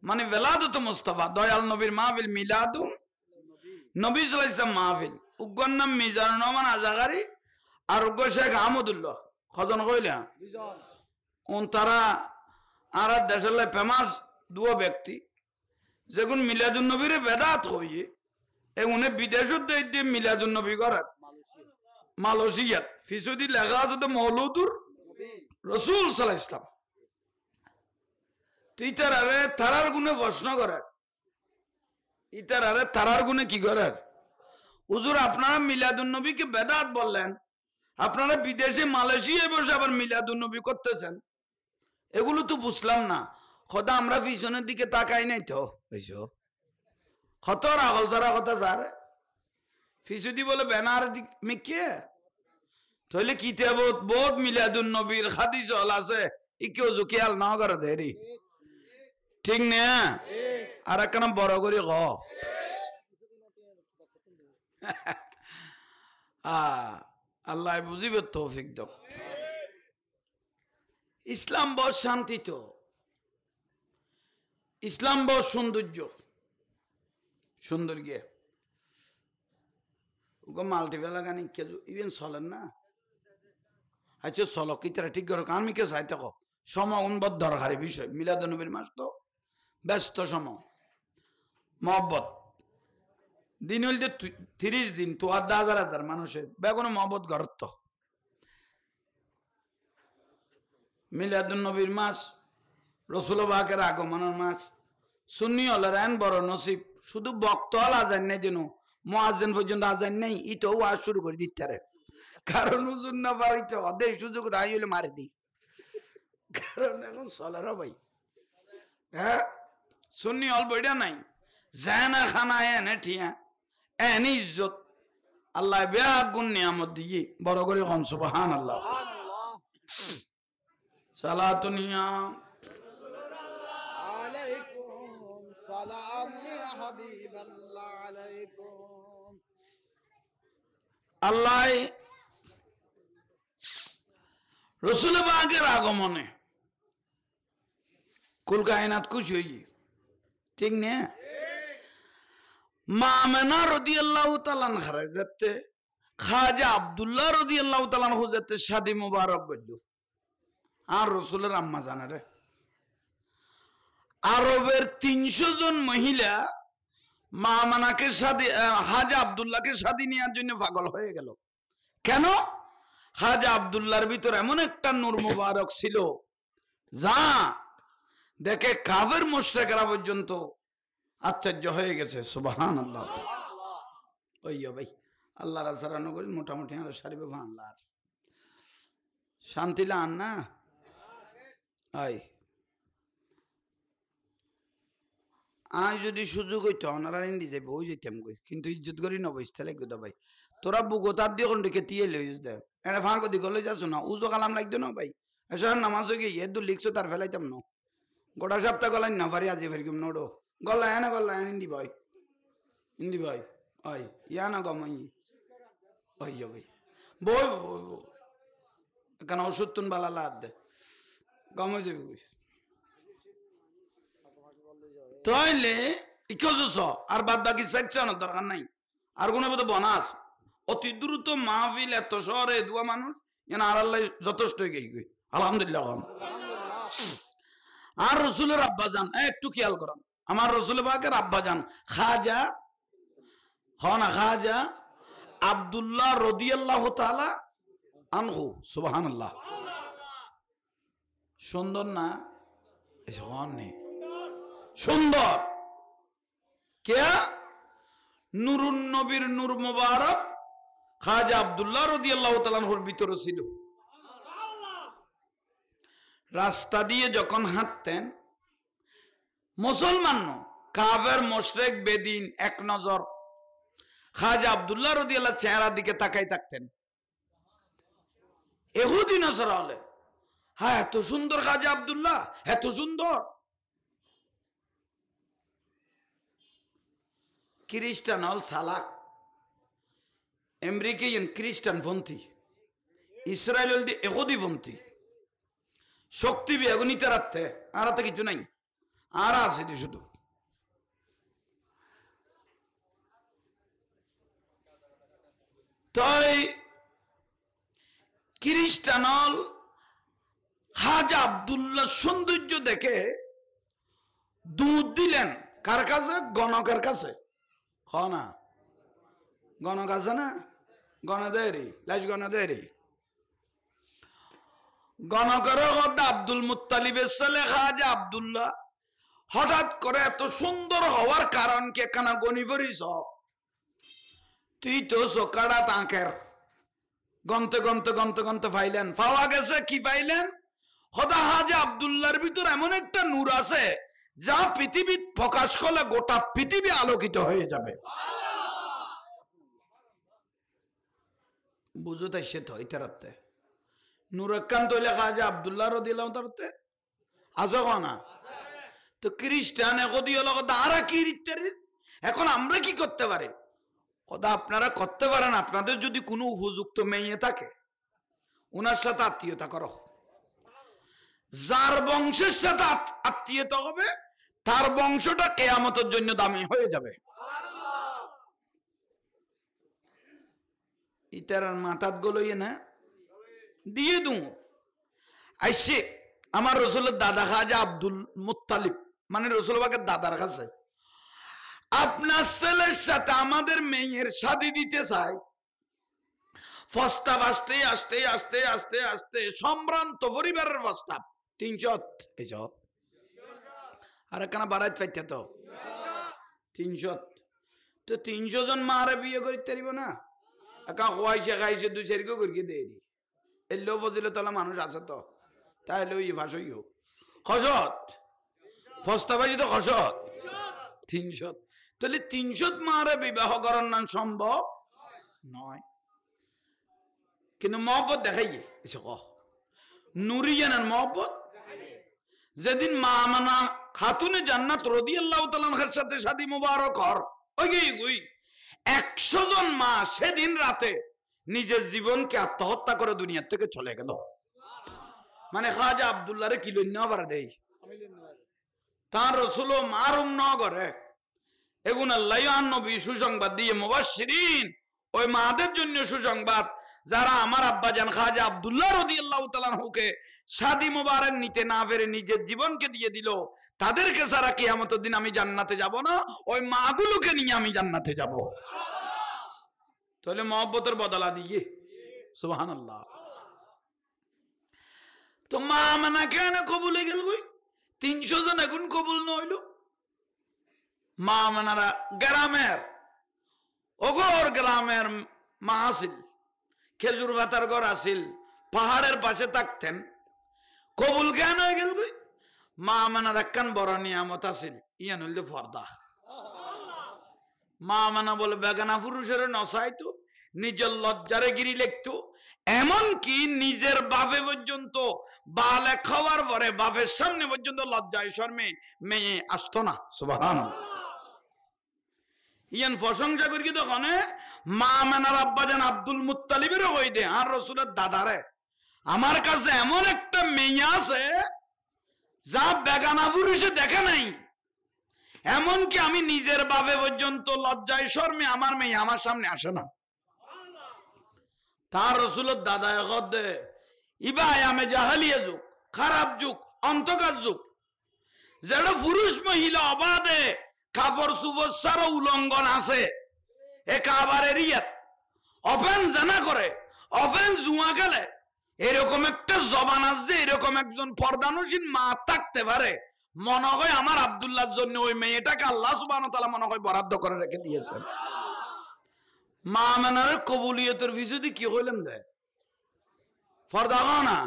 মানে বেলাদত মুস্তাফা দয়াল নবীর মাহফিল মিলাদুন নবী সাল্লাল্লাহু আলাইহি ওয়াসাল্লাম মাহফিল উগ্গর নাম মিজানুর রহমান আজাগারি আর উগ্গ শেখ আহমদুল্লাহ কজন কইলা দুজন তারা আর দেশের ফেমাস দুও ব্যক্তি যেগুন মিলাদুন নবীর বেদাত হইয়ে এগুনে বিদেশত দিয়ে মিলাদুন নবী করার মালয়েশিয়াত ফিসুদি লেখা আছে তো মৌলুদুর রসুল সাল্লাল্লাহু আলাইহি ওয়াসাল্লাম ইতারারে তারার গুণে প্রশ্ন করার ইতারারে তারার গুণে কি করার হুজুর আপনারা মিলাদুন নবীকে বেদাত বললেন আপনারা বিদেশে মালয়েশিয়ায় বসে আবার মিলাদুন নবী করতেছেন এগুলো তো বুঝলাম না খোদা আমরা পিছনের দিকে তাকাই নাই তো বুঝছো কত রাগল তারা কথা স্যার ফিসুদি বলে ব্যানার দিক মিকে তাহলে কিতাবত বহুত মিলাদুন নবীর হাদিস হল আছে ইকেও জুকিয়াল না করে দেরি ঠিক না আর একখানা বড় করে ক আল্লাহ বুঝিবে তৌফিক দাও ইসলাম বড় শান্তি তো ইসলাম বড় সুন্দর গিয়ে মাল্টিপেলা গানি ইভেন চলেন না আচ্ছা চলো কি তারা ঠিক করো আমি কে চাই থাকো সময় উন্বদ দরকারি বিষয় মিলাদুন নবীর মাস তো ব্যস্ত সময় মহব্বত দিন হইল যে 30 দিন তো আর 1000 মানুষের বেগুন মহব্বত গরত্ব মিলাদুন নবীর মাস রসুল বাকের আগমনের মাস সুন্নি হলের এন বড় নসিব শুধু বক্ত হল আজান নাই যেন মুয়াজ্জিন পর্যন্ত আজান নেই ইটাও ওয়াজ শুরু করে দিতে কারণ হুজুর না বাড়িতে অদে সুযোগ দাঁড়িয়ে হলে মারি দিই কারণ এখন চলার ভাই হ্যাঁ সুন্নি হল বইটা নাই জানা খানা এনে ঠিয়া এনে ইজ্জত আল্লাহ বেয়া গুণ নিয়ামত দিয়ে বড় করে কন সুবহানাল্লাহ সালাতুনিয়া আলাইকুম সালাম ইয়া হাবিবাল্লাহ আলাইকুম আল্লাহ রসুল পাকের আগমনে কুল কায়নাত খুশি হইয়ে ঠিক না মা আমেনা রাদিয়াল্লাহু তাআলা আনহার যাতে খাজা আব্দুল্লাহ রাদিয়াল্লাহু তাআলা আনহু যাতে শাদী মুবারক করল আর রসুলের আম্মা জানে আরবের 300 জন মহিলা মা আমানাকে শাদী খাজা আব্দুল্লাহকে শাদী নেওয়ার জন্য পাগল হয়ে গেল কেন খাজা আব্দুল্লাহর ভিতর এমন একটা নূর মুবারক ছিল যা দেখে কাফের মুশরিকরা পর্যন্ত আশ্চর্য হয়ে গেছে সুবহানাল্লাহ ওইয়া ভাই আল্লাহ রাসারানো করি মোটামুটি আর সারিবে আল্লাহ শান্তি লান না আই আজ যদি সুযোগ হইতো ওনারা ইন্দি যাইব ওই যেতাম গই কিন্তু ইজ্জত করি নবইস্তা লাগবে দা ভাই তোরা বুগোতার দিয়ে কোন দিকে তিয়ে লই দে এটা ফাঁকো দিকে লই যাচ্ছ না উজো কালাম লাগতো না ভাই এসব নামাজ গিয়ে এদু লিখছো তার ফেলাইতাম না গোটা সপ্তাহ গলাই না ফারি আজি ফেরকিম নোডো গল্লা এনে গল্লা ইন্দি ভাই ওই ইয়া না গমাই ওই ভাই বই কেন ওষুধ তুন বালা লাদ দে গমে যাবি কই তাইলে ইকো আর বাদ বাকি চাইছে না দরকার নাই আর কোনো বোধ বনাস অতি দ্রুত মাহফিল এত শহরে দুয়া মানুষ আর আল্লাহ যথেষ্ট গেই গই আলহামদুলিল্লাহ। আর রসুলের আব্বাজান একটু খেয়াল করেন, আমার রসুল পাকের আব্বাজান খাজা হনা খাজা আব্দুল্লাহ রাদিয়াল্লাহু তাআলা আনহু। সুবহানাল্লাহ। সুন্দর না? সুন্দর। কে? নুরুন নবীর নূর মুবারক খাজা আব্দুল্লাহ রাদিয়াল্লাহু তাআলা আনহুর ভিতরে ছিল। রাস্তা দিয়ে যখন হাঁটতেন মুসলমান কাফের মুশরিক বেদিন এক নজর খাজা আব্দুল্লাহ রাদিয়াল্লাহু চেহারার দিকে তাকাই থাকতেন। ইহুদি নসরা হলে হ্যাঁ এত সুন্দর খাজা আব্দুল্লাহ, এত সুন্দর। খ্রিস্টান হল সালাক, আমেরিকান খ্রিস্টান পন্থী, ইসরায়েল হল ইহুদি পন্থী। শক্তি বেগুনিতে রাখতে আর হাতে কিছু নাই, আর আছে শুধু। তাই খ্রিস্টান খাজা আব্দুল্লাহ সৌন্দর্য দেখে দুধ দিলেন কার কাছে? গণকের কাছে। না গণক আছে না, গণদেরি লাজ গণদেরি গণকের আব্দুল মুত্তালিবের ছেলে খাজা আব্দুল্লাহ হঠাৎ করে এত সুন্দর হওয়ার কারণ কে কানা গনি পড়িস? তুই তো চোখাটা তাঁকের গন্তে গন্তে গন্তে গন্তে পাইলেন, পাওয়া গেছে কি পাইলেন? হদা খাজা আব্দুল্লাহর ভিতর এমন একটা নূর আছে যা পৃথিবী প্রকাশ করলে গোটা পৃথিবী আলোকিত হয়ে যাবে। বুঝো তাই সে তো ইতারাতে নুরাক্কান্ত হইলে খাজা আব্দুল্লাহ রাদিয়াল্লাহু তাআলা আছে না? তো খ্রিস্টান এগোদি হলো দাঁড়া কি ইত্যাদি। এখন আমরা কি করতে পারি? কথা আপনারা করতে পারেন, আপনাদের যদি কোনো উপযুক্ত মেয়ে থাকে ওনার সাথে আত্মীয়তা করো। যার বংশের সাথে আত্মীয়তা হবে তার বংশটা কিয়ামতের জন্য দামি হয়ে যাবে। ইটার মাথাত গলইয়ে না দিয়ে দু আইসে আমার রসুলের দাদা খাজা আব্দুল মুত্তালিব মানে রসুল পাকের দাদার কাছে আপনার ছেলের সাথে আমাদের মেয়ের শাদী দিতে চাই। প্রস্তাব আসতে আসতে আসতে আসতে আসতে সম্ভ্রান্ত পরিবারের প্রস্তাব 300 এই আর একখানা বাড়াইতে পাইতে তো 300 তো 300 জন মারে বিয়ে করতে পারিব না? একা খোয়াইছে খাইছে 2-4 করিয়ে দেরি এলেও ফজিলে তোলা মানুষ আছে তো তাইলে ওই ভাষই হোক খসত প্রস্তাব আছে তো খসত 300 তাহলে 300 মারে বিবাহ করার নাম সম্ভব নয়। কিন্তু মহব্বত দেখাইয়ে এসে কহ নুরি জানেন মহব্বত। যেদিন মা আমানা খাতুনে জান্নাত রাদিয়াল্লাহু তাআলা আনহার সাথে শাদী মুবারক হর ওই 100 জন মা সেদিন রাতে নিজের জীবনকে আত্মহত্যা করে দুনিয়া থেকে চলে গেল। মানে খাজা আব্দুল্লাহরে কি লইন না দেই তার রসুল মারুম ন করে এগুন আল্লাহ নবী সুসংবাদ দিয়ে মুবাশশিরিন ওই মাদের জন্য সুসংবাদ যারা আমার আব্বাজান খাজা আব্দুল্লাহ রাদিয়াল্লাহু তাআলা আনহুকে শাদী মুবারক নিতে না পেরে নিজের জীবনকে দিয়ে দিল, তাদেরকে সারা কিয়ামতের দিন আমি জান্নাতে যাব না, ওই মাগুলোকে নিয়ে আমি জান্নাতে যাব। তাহলে মহব্বতের বদলা দিয়ে সুবহানাল্লাহ। তো মা মানা কেন কবুলে গেল? 300 জন এখন কবুল নইল। মা মানারা গ্রামের ওগর গ্রামের মা আসিল, খেজুর ভাতার ঘর আসিল, পাহাড়ের পাশে থাকতেন। কবুল কেন হয়ে গেল? মা মানার একখান বড় নিয়ামত আসিল, ইয়ান হইল ফর্দা। মা মানা বলে বেগানা পুরুষের নসাইতো, নিজের লজ্জারে গিরি লেখতো, এমনকি নিজের বাপে পর্যন্ত বালে খাওয়ার পরে বাপের সামনে পর্যন্ত লজ্জায় শর্মে মেয়ে আসতো না। সুবহানাল্লাহ। ইয়ান প্রশংসা করি তখন মা মানার আব্বাজান আব্দুল মুত্তালিবেরও কই দে আর রসুলের দাদারে আমার কাছে এমন একটা মেয়ে আছে যা বেগানা পুরুষে দেখে নাই, এমনকি আমি নিজের বাপে পর্যন্ত লজ্জায় শর্মে আমার মেয়ে আমার সামনে আসে না। তার রসুলের দাদা দে ইবা আয়ামে জাহালিয়া যুগ, খারাপ যুগ, অন্তকার যুগ, যেটা পুরুষ মহিলা অবাধে কাপড় চুপড় সারা উলঙ্ঘন আছে, এ কাবার এরিয়াত অফেন জানা করে, অফেন জুয়া খেলে, এরকম একটা জবান আছে, এরকম একজন পর্দানুসীন মা থাকতে পারে, মনে হয় আমার আব্দুল্লাহর জন্য ওই মেয়েটাকে আল্লাহ সুবহানাহু ওয়া তাআলা মনে হয় বরাদ্দ করে রেখে দিয়েছেন। মা মানার কবুলিয়তের ভিসুদি কি হইলাম দেয় ফর্দা না,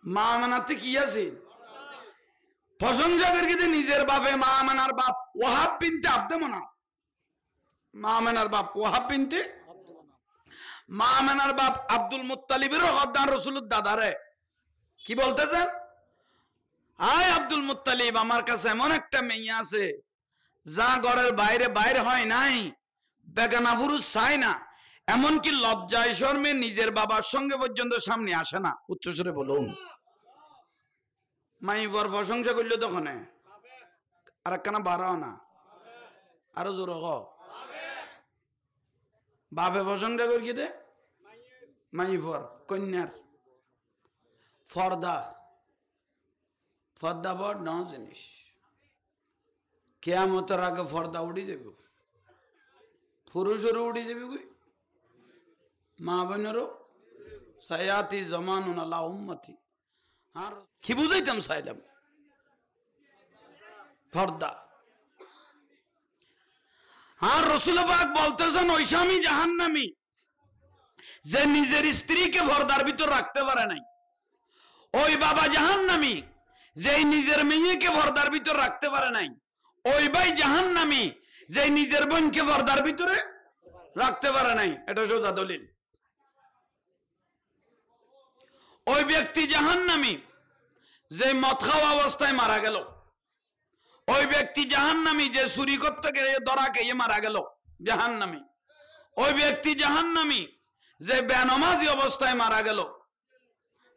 মা মানাতে কি আছে প্রশংসা করে নিজের বাপে মা মানার বাপ ওয়াহাব বিনতে আব্দে মানাফ, মা মানার বাপ ওয়াহাব বিনতে, মা মানার বাপ আব্দুল মুত্তালিবের হদ্দান রসুলের দাদারে কি বলতেছেন, আয় আব্দুল মুত্তালিব, আমার কাছে এমন একটা মেয়ে আছে যা ঘরের বাইরে বাইরে হয় নাই, বেগানা পুরুষ চায় না, এমনকি লজ্জায় শর্মে নিজের বাবার সঙ্গে পর্যন্ত সামনে আসে না। উচ্চস্বরে বলুন। মাই বর প্রশংসা করলো তখন আর একখানা বাড়াও না, আরো জোর হ, বাপে প্রশংসা করি দে মাই বর কন্যার ফর্দা, ফর্দা বড় ন জিনিস, কিয়ামতের আগে ফর্দা উড়ি যাবে, পুরুষেরও উড়ি যাবে, কই মা বোনেরও। সায়াতি জমানুন আলা উম্মতি, আর কি বুঝাইতাম চাইলাম ফর্দা। আর রাসূল পাক বলতেছেন ওই স্বামী জাহান্নামী যে নিজের স্ত্রীকে পর্দার ভিতর রাখতে পারে নাই, ওই বাবা জাহান্নামী যে নিজের মেয়েকে পর্দার ভিতর রাখতে পারে নাই, ওই ভাই জাহান্নামী যে নিজের বোনকে পর্দার ভিতরে রাখতে পারে নাই। এটা সোজা দলিল। ওই ব্যক্তি জাহান্নামী যে মদ খাওয়া অবস্থায় মারা গেল, ওই ব্যক্তি জাহান্নামী যে চুরি করতে গিয়ে ধরা খেয়ে মারা গেল, জাহান্নামী। ওই ব্যক্তি জাহান্নামী যে বেনামাজি অবস্থায় মারা গেল,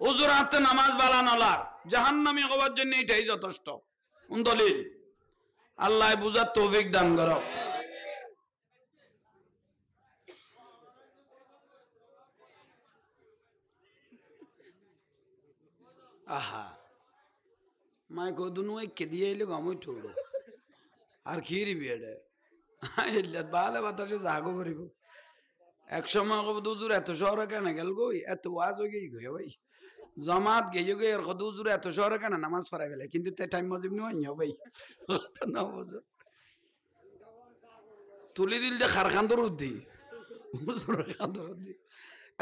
হুজুর হাতে নামাজ বালানোলার জাহান্নামী হওয়ার জন্য এটাই যথেষ্ট দলিল। আল্লাহ বুঝার তৌফিক দান করো। আহা মাই কদুন ওই কে দিয়ে এলে গামই ঠোড়ো আর খিরি বিয়েডে বালে বাতাসে জাগো করিব। এক সময় কব দুজুর এত শহরে কেন গেল গই, এত ওয়াজ হয়ে গই গই ভাই, জমাত গেয়ে গই আর দুজুর এত শহরে কেন নামাজ পড়াই ফেলে, কিন্তু তে টাইম মজিব নয় ভাই না বুঝো তুলি দিল যে খারখান্দর উদ্দি খান্দর উদ্দি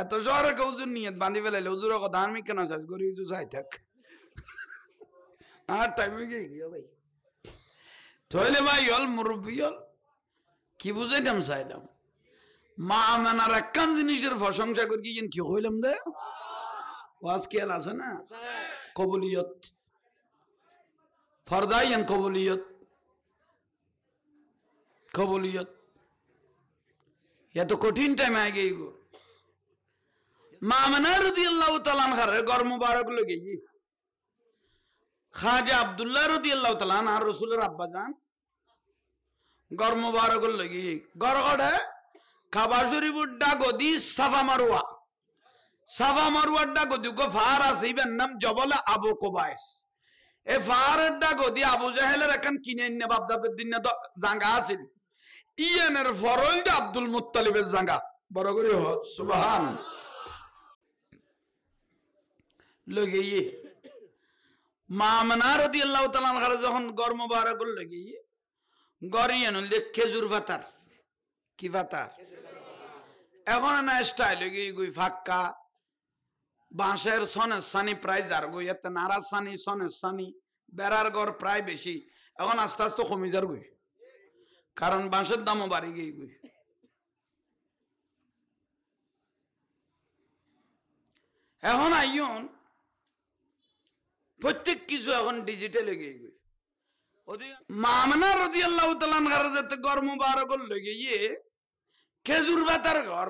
এত শহরে কেউ নিয়ত বান্ধি ফেলাইলে হুজুর ধার্মিক কেন চাষ করি চাই থাক আর টাইমে গিয়ে ভাই তাহলে ভাই হল মুরব্বী হল কি বুঝাইতাম চাইলাম মা মানার একখান জিনিসের প্রশংসা করি কি হইলাম দে ওয়াজ খেয়াল আছে না, কবুলিয়ত ফরদাইয়ান কবুলিয়ত, কবুলিয়ত এত কঠিন টাইম আগে গো। মা মানা রাদিয়াল্লাহু তাআলা আনহার ঘর মুবারক লগে খাজা আব্দুল্লাহ রাদিয়াল্লাহু তাআলা আর রাসূলের আব্বা জান ঘর মুবারক লগে ঘর গড়ে কাবা শরীফের ডাগদি সাফা মারওয়া, সাফা মারওয়ার ডাগদি কো ফার আছে ইবেন নাম জবল আবু কুবাইস। এ ফারের ডাগদি আবু জাহেলের এখন কিনে নে বাপদাদের দিন তো জাঙ্গা আছে, ইয়ানের ফরল আব্দুল মুত্তালিবের জাঙ্গা বড় করে হ সুবহান লগে মা মানা রাদিয়াল্লাহু তাআলা আনহার যখন ঘর মুবারক লগে গরিয়ান খেজুর পাতার কি পাতার এখন না স্টাইল গই ফাক্কা বাঁশের সনের সানি প্রায় যার গই এতে নারাজ সানি সনের সানি বেড়ার ঘর প্রায় বেশি, এখন আস্তে আস্তে কমে যার গই কারণ বাঁশের দামও বাড়ি গই গই। এখন আইন প্রত্যেক কিছু এখন ডিজিটাল হয়ে গই। মা মানা রাদিয়াল্লাহু তাআলা আনহার যাতে ঘর মুবারক লগে খেজুর পাতার ঘর।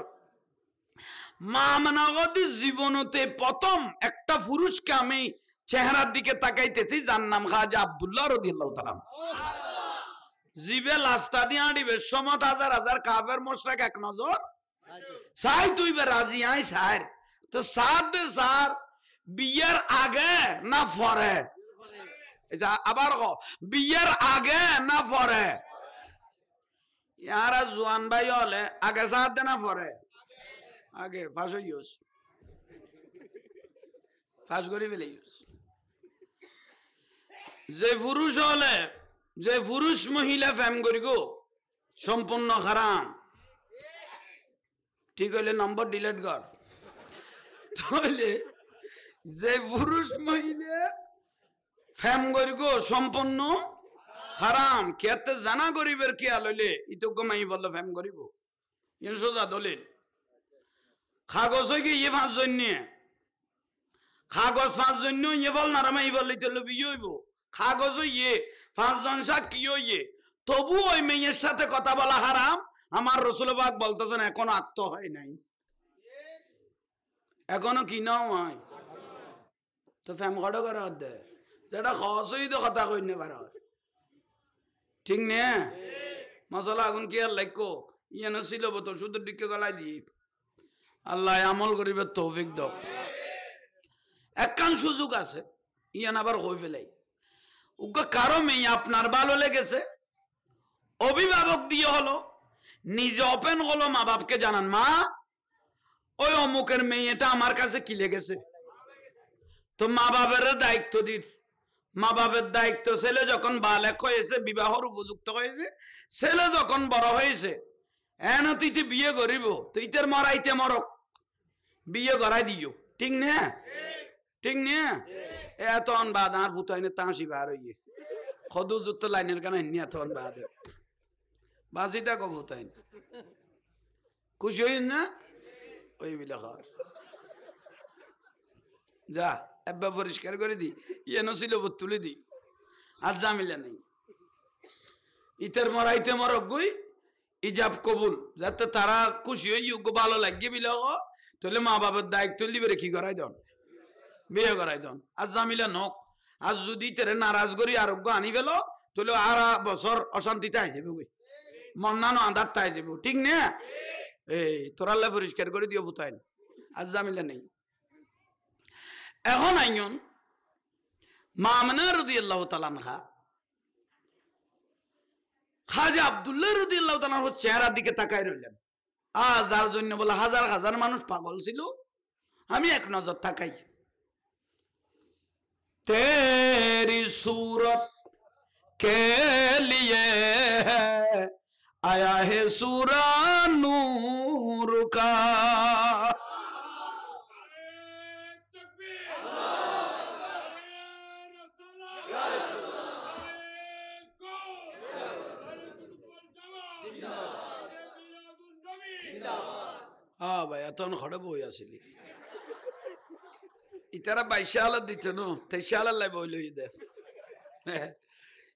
মা মানা গদি জীবনতে প্রথম একটা পুরুষকে আমি চেহারার দিকে তাকাইতেছি, যার নাম খাজা আব্দুল্লাহ রাদিয়াল্লাহু তাআলা। জিবে লাস্তা দিয়ে আড়িবে সমত হাজার হাজার কাফের মুশরিক এক নজর সাই তুই বে রাজি আই সার তো সার দে সার বিয়ের আগে না পরে? আবার বিয়ের আগে না পরে? ইয়ারা জোয়ান ভাই হলে আগে সার দে না পরে? আগে ফাঁস ইউজ ফাঁস করি ফেলে ইউজ। যে পুরুষ হলে, যে পুরুষ মহিলা ফ্যাম করি গো সম্পূর্ণ হারাম। ঠিক হইলে নম্বর ডিলিট কর। তাহলে যে পুরুষ মহিলা ফ্যাম করি গো সম্পূর্ণ হারাম। খেতে জানা গরিবের খেয়াল হইলে ইতজ্ঞ মাই বললো ফ্যাম করিব সোজা দলিল। কাগজ হয়ে গিয়ে 5 জন নিয়ে কাগজ 5 জন ইয়ে বল না রামাই বল বিয়ে হইব। কাগজ ইয়ে 5 জন সাক্ষী ইয়ে, তবু ওই মেয়ের সাথে কথা বলা হারাম। আমার রসুল পাক বলতেছেন এখনো আত্ম হয় নাই, এখনো কি নাও হয় তো ফ্যাম কড়ো করে দে যেটা খসই তো কথা কই নে পারো। ঠিক নে মশলা আগুন কি আর লাইকো ইয়ে ছিল তো শুধু দিকে গলাই দি। আল্লাহ আমল করিবে তৌফিক দাও। একখান সুযোগ আছে ইয়ান আবার হয়ে ফেলাই উগ্র কারো মেয়ে আপনার ভালো লেগেছে, অভিভাবক দিয়ে হলো, নিজে ওপেন হলো, মা বাপকে জানান মা ওই অমুকের মেয়েটা আমার কাছে কি লেগেছে। তো মা বাপের দায়িত্ব দিন। মা বাপের দায়িত্ব, ছেলে যখন বালেক হয়েছে, বিবাহর উপযুক্ত হয়েছে, ছেলে যখন বড় হয়েছে, এন তুই বিয়ে করিব, তুই তোর মরাইতে মরক বিয়ে করাই দিও। ঠিক না? ঠিক না? এত বাদ আর ফুটাইনে তাঁসি বার হইয়ে খদু যুক্ত লাইনের কানে এত বাদ বাসি দেখো ফুটাইন খুশি হইস না ওই বিলে খাওয়ার যা একবার পরিষ্কার করে দি ইয়ে নছিল তুলে দি আর জামিলা নেই। ইতের মরাইতে মরক গুই ইজাব কবুল যাতে তারা খুশি হই ভালো লাগিয়ে বিলে তাহলে মা বাবার দায়িত্ব লিবে কি করাই দন বিয়ে করাই দন। আজ জামিলা নক আজ যদি তেরে নারাজ করি আরোগ্য আনি ফেল তাহলে আর বছর অশান্তিতে আই যাবে ওই মন্নানো আন্ধার তাই যাব। ঠিক না? এই তোরাল্লা পরিষ্কার করে দিও ফুতাইন আজ জামিলা নেই। এখন আইন মামনা রাদিয়াল্লাহু তাআলা আনহা খাজা আব্দুল্লাহ রাদিয়াল্লাহু তাআলা চেহারার দিকে তাকায় রইলেন। যার জন্য বলে হাজার হাজার মানুষ পাগল ছিল, আমি এক নজর তাকাই। तेरी सूरत के लिए आया है सूरा नूर का। हाँ भाई अतन खड़े बोई आसिली ইতারা 22 সালে দিত নো 23 সালে লাই বইলো দে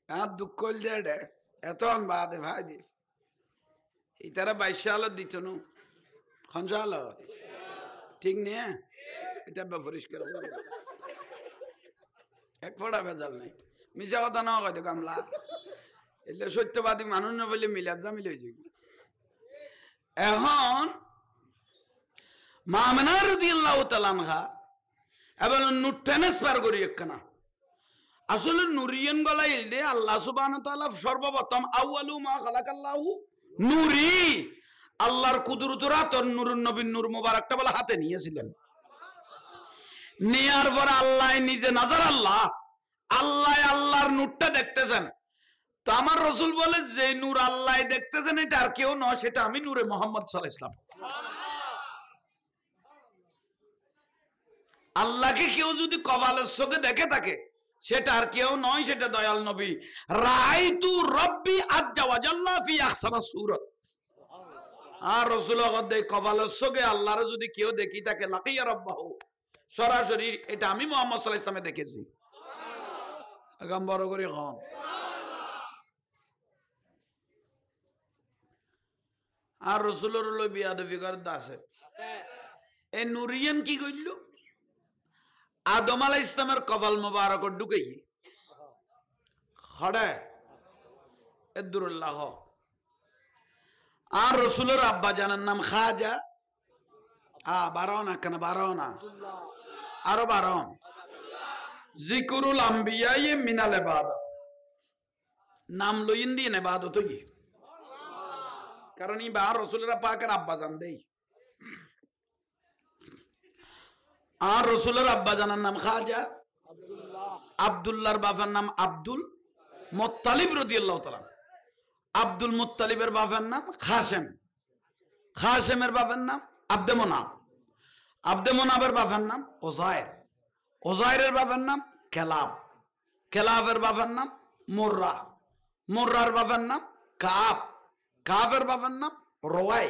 আর দুঃখ কইল দে এত আন বাদে ভাই দি ইতারা 22 সালে দিত নো খঞ্জাল ঠিক নে এটা পরিষ্কার এক ফোড়া ভেজাল নাই মিছা কথা না কয় তো কামলা এলে সত্যবাদী মানুষ না বলে মিলাদ জামিল হয়ে যাবে। এখন মামনা রাদিয়াল্লাহু তাআলা আনহা এবার নূর ট্রান্সফার করি একখানা আসলে নুরিয়ান গলাই দে আল্লাহ সুবহানাহু ওয়া তাআলা সর্বপ্রথম আউয়ালু মা খালাকাল্লাহু নূরি আল্লাহর কুদরতের হাতর নূরুন নবীর নূর মুবারকটা বলে হাতে নিয়েছিলেন। নেয়ার পর আল্লাহ নিজে নাজার আল্লাহ আল্লাহ আল্লাহর নূরটা দেখতেছেন। তো আমার রাসূল বলে যে নূর আল্লাহ দেখতেছেন এটা আর কেউ নয়, সেটা আমি নূরে মুহাম্মদ সাল্লাল্লাহু আলাইহি ওয়াসাল্লাম। আল্লাহকে কেউ যদি কপালের চোখে দেখে থাকে সেটা আর কেউ নয়, সেটা দয়াল নবী। রাআইতু রাব্বি আজ্জা ওয়া জাল্লা ফি আহসানি সূরাত। আর রাসূল কদে কপালের চোখে আল্লাহর যদি কেউ দেখি থাকে লাকিয়া রাব্বাহু সরাসরি এটা আমি মুহাম্মদ সাল্লাল্লাহু আলাইহি ওয়াসাল্লামে দেখেছি। আগাম বড় করে কম আর রাসূলের লই বিয়াদবি করে আছে এই নুরিয়ান কি কইল আদম আলাইহিস ইসলামের কপাল মোবারক ঢুকে খড়ে এদুরুল্লাহ আর রসুলের আব্বা জানার নাম খাজা বারাও না কেন বারাও না আরো বারাও জিকুরুল আম্বিয়া মিনাল ইবাদত নাম লইন দিয়ে ইবাদত কি কারণ ই বা রসুলের পাকের আব্বা জান দেই আর রসুলের আব্বা জানার নাম খাজা আব্দুল্লাহর বাবার নাম আব্দুল মুত্তালিব রাদিয়াল্লাহু তাআলা আব্দুল মুত্তালিবের বাবার নাম খাসেম খাসেমের বাবার নাম আব্দে মোনাব আব্দে মোনাবের বাবার নাম ওজায়ের ওজায়েরের বাবার নাম কেলাব কেলাবের বাবার নাম মুর্রা মুর্রার বাবার নাম কাব কাবের বাবার নাম রোয়াই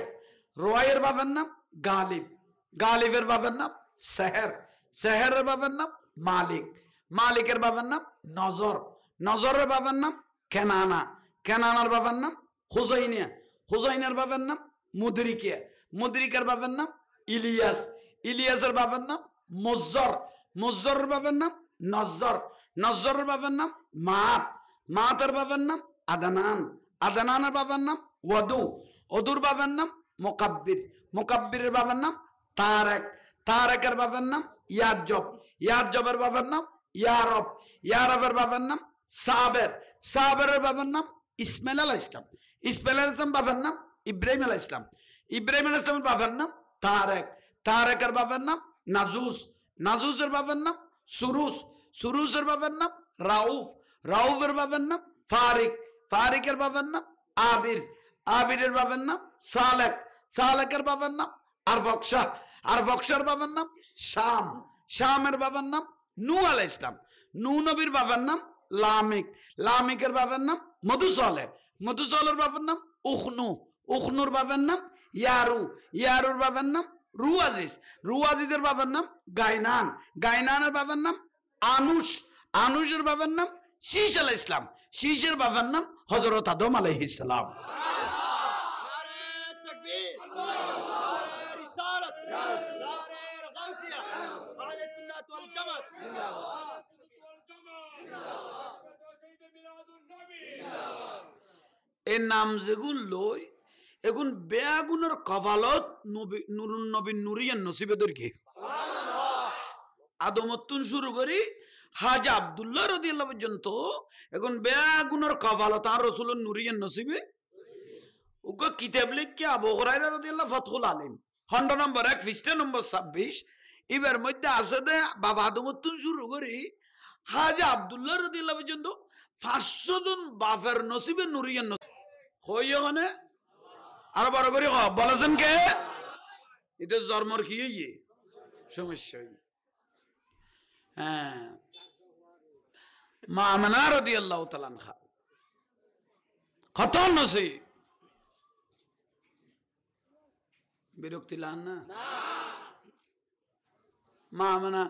রোয়াইয়ের বাবার নাম গালিব গালিবের বাবার নাম সেহের সেহেরের বাবার নাম মালিক মালিকের বাবার নাম নজর নজরের বাবার নাম কেনানা কেনানার বাবার নাম হুজাইনিয়া হুজাইনের বাবার নাম মুদরিকিয়া মুদরিকার বাবার নাম ইলিয়াস ইলিয়াসের বাবার নাম মুজ্জর মুজ্জরের বাবার নাম নজ্জর নজ্জরের বাবার নাম মাত মাতের বাবার নাম আদানান আদানানের বাবার নাম ওয়াদু ওদুর বাবার নাম মুকাব্বির মুকাব্বিরের বাবার নাম তারেক তারেকের বাবার নাম ইয়াজব ইয়াজবের বাবার নাম ইয়ারব ইয়ারবের বাবার নাম সাবের সাবেরের বাবার নাম ইসমাইল আলাইহিস সালাম ইসমাইল আলাইহিস সালাম বাবার নাম ইব্রাহিম আলাইহিস সালাম ইব্রাহিম আলাইহিস সালামের বাবার নাম তারেক তারেকের বাবার নাম নাজুস নাজুসের বাবার নাম সুরুস সুরুসের বাবার নাম রাউফ রাউফের বাবার নাম ফারিক ফারিকের বাবার নাম আবির আবিরের বাবার নাম সালেক সালেকের বাবার নাম আরফকশা আরফকশার বাবার নাম শাম শামের বাবার নাম নূহ আলাইহিস সালাম নূহ নবীর বাবার নাম লামিক লামিকের বাবার নাম মধুসলে মধুসলের বাবার নাম উখনু উখনুর বাবার নাম ইয়ারু ইয়ারুর বাবার নাম রুয়াজিজ রুয়াজিজের বাবার নাম গাইনান গাইনানের বাবার নাম আনুস আনুসের বাবার নাম শীশ আলাইহিস সালাম শীশের বাবার নাম হযরত আদম আলাইহিস সালাম এই নাম যেগুন লই এগুন বেয়াগুনের কপালত নুরুন নবী নুরিয়ান নসিবেদের কি আদমতুন শুরু করি হাজা আব্দুল্লাহ রাদিয়াল্লাহু পর্যন্ত এখন বেয়াগুনের কপালত আর রাসূলুর নুরিয়ান নসিবে উগো কিতাব লিখকে আবু হুরায়রা রাদিয়াল্লাহু ফাতহুল আলিম খণ্ড নম্বর 1 পৃষ্ঠা নম্বর 26 এর মধ্যে আছে দে বাবা আদমতুন শুরু করি হাজা আব্দুল্লাহ রাদিয়াল্লাহু পর্যন্ত 500 জন বাফের নসিবে নুরিয়ান নসিব হই ওখানে আর বড় করে বলেছেন কে এটা জন্মর কি সমস্যা হ্যাঁ মা আমিনা রাদিয়াল্লাহু তাআলা আনহা কত নসিব বিরক্তি লান না মা আমিনা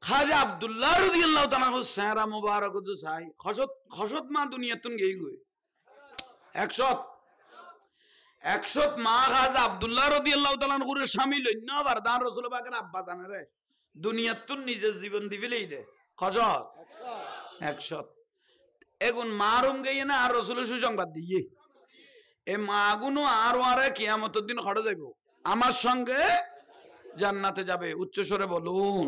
খাজা আব্দুল্লাহ রাদিয়াল্লাহু তাআলা সেহরা মুবারক তো চাই খসত খসত মা দুনিয়াতুন গই গই 100 মা খাজা আব্দুল্লাহ রাদিয়াল্লাহু তাআলা করে শামিল হই না আবার দান রাসূল পাকের আব্বা জানে রে দুনিয়াতুন নিজের জীবন দিবেলেই দে খসত 100 এগুন মারুম গই না আর রাসূলের সুসংবাদ দিয়ে এ মাগুনো আর ওয়ারে কিয়ামতের দিন খড়ে যাইব আমার সঙ্গে জান্নাতে যাবে উচ্চ স্বরে বলুন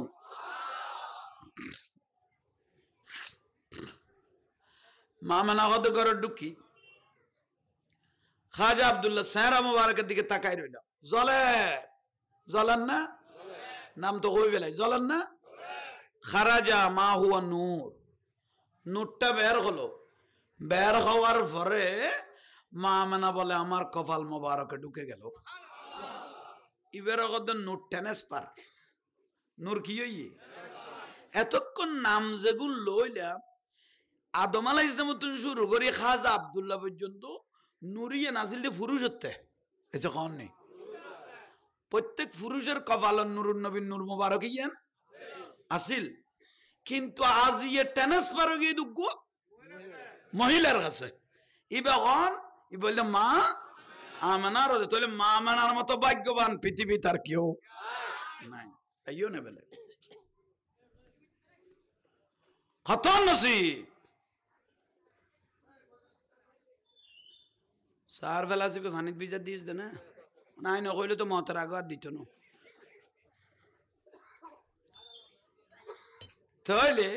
মামনা হদ করে ঢুকি খাজা আব্দুল্লাহ সেহরা মুবারকের দিকে তাকাই রইল জ্বলে জ্বলেন না নাম তো কই বেলাই জ্বলেন না খারাজা মা হুয়া নূর নূরটা বের হলো বের হওয়ার পরে মা আমেনা বলে আমার কপাল মুবারকে ঢুকে গেল ইবের কত নূর টেনেস পার্ক নূর কি হইয়ে এতক্ষণ নাম যেগুন লইলাম আদম আলাইহিস সালাম থেকে শুরু করে খাজা আব্দুল্লাহ পর্যন্ত নুরিয়ে নাসিল দিয়ে পুরুষ হতে এসে কন নেই প্রত্যেক পুরুষের কপালন নুরুন নবীন নূর মুবারক ইয়ান আসিল কিন্তু আজ ইয়ে ট্রান্সফার হয়ে গিয়ে দুঃখ মহিলার কাছে ইবেগন ই বললে মা আমেনার হতে তাহলে মা আমেনার মতো ভাগ্যবান পৃথিবী তার কেউ নাই আইও না বেলে কত নসিব সার ফেলাসিবে ফানিত বিজা দিস দে না নাই নকইলে তো মতের আগে আর দিত না তাহলে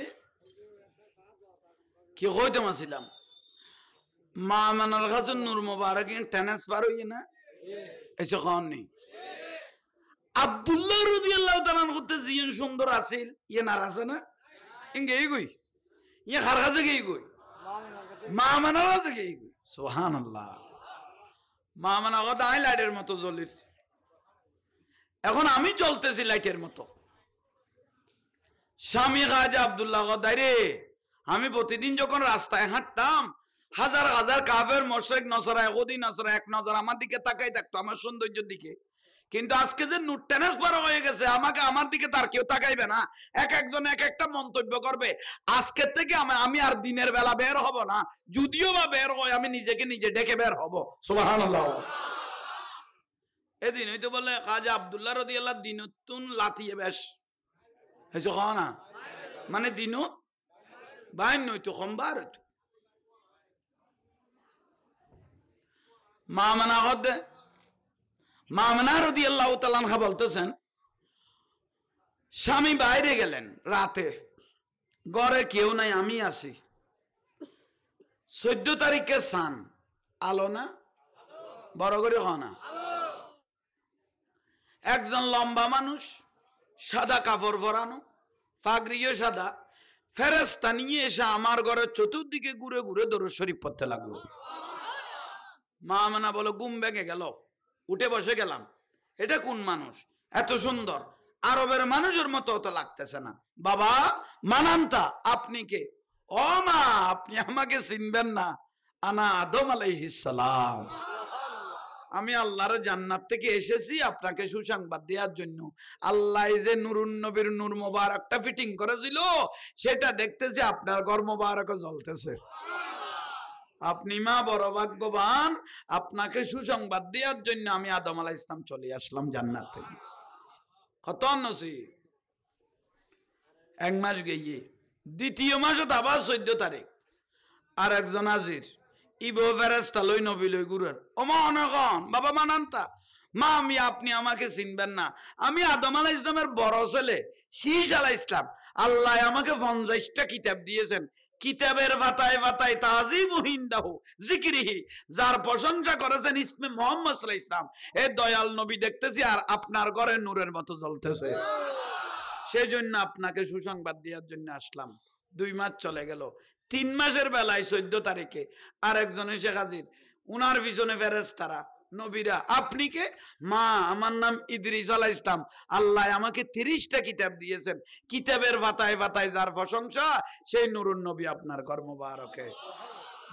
কি কইতে মাছিলাম মা মানার কাছে নূর মোবারক ট্রান্সফার হইয়ে না এসে খান নেই আব্দুল্লাহ রাদিয়াল্লাহু তাআলা করতে জিন সুন্দর আছিল ইয়ে না আছে না ইঙ্গে গই ইয়ে কার কাছে গই গই মা মানার কাছে গই গই সুবহানাল্লাহ মা মানা কথা আই লাইটের মতো জ্বলির এখন আমি জ্বলতেছি লাইটের মতো স্বামী খাজা আব্দুল্লাহ গদাইরে আমি প্রতিদিন যখন রাস্তায় হাঁটতাম হাজার হাজার কাফের মুশরিক নসরা ইহুদি নসরা এক নজর আমার দিকে তাকাই থাকতো আমার সৌন্দর্যের দিকে কিন্তু আজকে যে নূর ট্রান্সফার হয়ে গেছে আমাকে আমার দিকে তার কেউ তাকাইবে না এক একজন এক একটা মন্তব্য করবে আজকে থেকে আমি আর দিনের বেলা বের হব না যদিও বা বের হয় আমি নিজেকে নিজে ডেকে বের হব সুবহানাল্লাহ এদিন হইতো বলে খাজা আব্দুল্লাহ রাদিয়াল্লাহু দিনতুন লাতিয়ে বেশ হইছে না মানে দিনু বাইন নইতো কমবার হইতো মা মানা গদে মা মানা রাদিয়াল্লাহু তাআলা আনহা বলতেছেন স্বামী বাইরে গেলেন রাতে ঘরে কেউ নাই আমি আছি 14 তারিখে সান আলো না বড় করে খানা একজন লম্বা মানুষ সাদা কাপড় পরানো পাগড়িও সাদা ফেরেশতা নিয়ে এসে আমার ঘরের চতুর্দিকে ঘুরে ঘুরে দরুদ শরীফ পড়তে লাগলো মা মানা বলো ঘুম ভেঙে গেল উঠে বসে গেলাম এটা কোন মানুষ এত সুন্দর আরবের মানুষের মতো তো লাগতেছে না বাবা মানান্তা আপনি কে ও মা আপনি আমাকে চিনবেন না আনা আদম আলাইহিস সালাম আমি আল্লাহর জান্নাত থেকে এসেছি আপনাকে সুসংবাদ দেওয়ার জন্য আল্লাহ যে নুরুন নবীর নূর মোবারকটা ফিটিং করেছিল সেটা দেখতেছি আপনার ঘর মোবারক জ্বলতেছে আপনি মা বড় ভাগ্যবান আপনাকে সুসংবাদ দেওয়ার জন্য আমি আদম আলাইহিস সালাম চলে আসলাম জান্নাত থেকে কত নসিব এক মাস গিয়ে দ্বিতীয় মাসে আবার 14 তারিখ আর একজন হাজির ইবো ফেরেশতা লই নবী লই গুরুর ও মা অনগন বাবা মানান্তা মা আমি আপনি আমাকে চিনবেন না আমি আদম আলাইহিস সালামের বড় ছেলে শীষ আলাইহিস সালাম আল্লাহ আমাকে 50টা কিতাব দিয়েছেন কিতাবের পাতায় পাতায় তাজিমুহিন্দাহু যিকরিহি যার প্রশংসা করেছেন ইসমে মুহাম্মদ সাল্লাল্লাহু আলাইহি ওয়াসাল্লাম এই দয়াল নবী দেখতেছি আর আপনার ঘরে নূরের মতো জ্বলতেছে সেই জন্য আপনাকে সুসংবাদ দেওয়ার জন্য আসলাম 2 মাস চলে গেল 3 মাসের বেলায় 14 তারিখে আর একজন এসে হাজির উনার পিছনে ফেরেশতারা নবীরা আপনি কে মা আমার নাম ইদ্রিস আলাইহিস সালাম আল্লাহ আমাকে 30টা কিতাব দিয়েছেন কিতাবের পাতায় পাতায় যার প্রশংসা সেই নূরুন নবী আপনার ঘর মোবারকে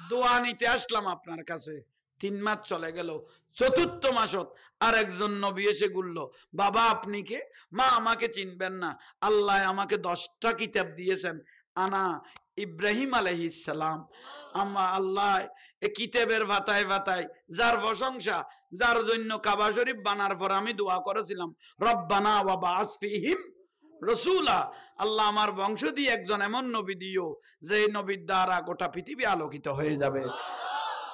দোয়া নিতে আসলাম আপনার কাছে 3 মাস চলে গেল 4th মাসত আর একজন নবী এসে বলল বাবা আপনি কে মা আমাকে চিনবেন না আল্লাহ আমাকে 10টা কিতাব দিয়েছেন আনা ইব্রাহিম আলাইহিস সালাম আমা আল্লাহ এই কিতাবের পাতায় পাতায় যার প্রশংসা যার জন্য কাবা শরীফ বানার পর আমি দোয়া করেছিলাম রব্বানা ওয়া বা'আস ফীহিম রাসূলা আল্লাহ আমার বংশ দিয়ে একজন এমন নবী দিও যে নবীর দ্বারা গোটা পৃথিবী আলোকিত হয়ে যাবে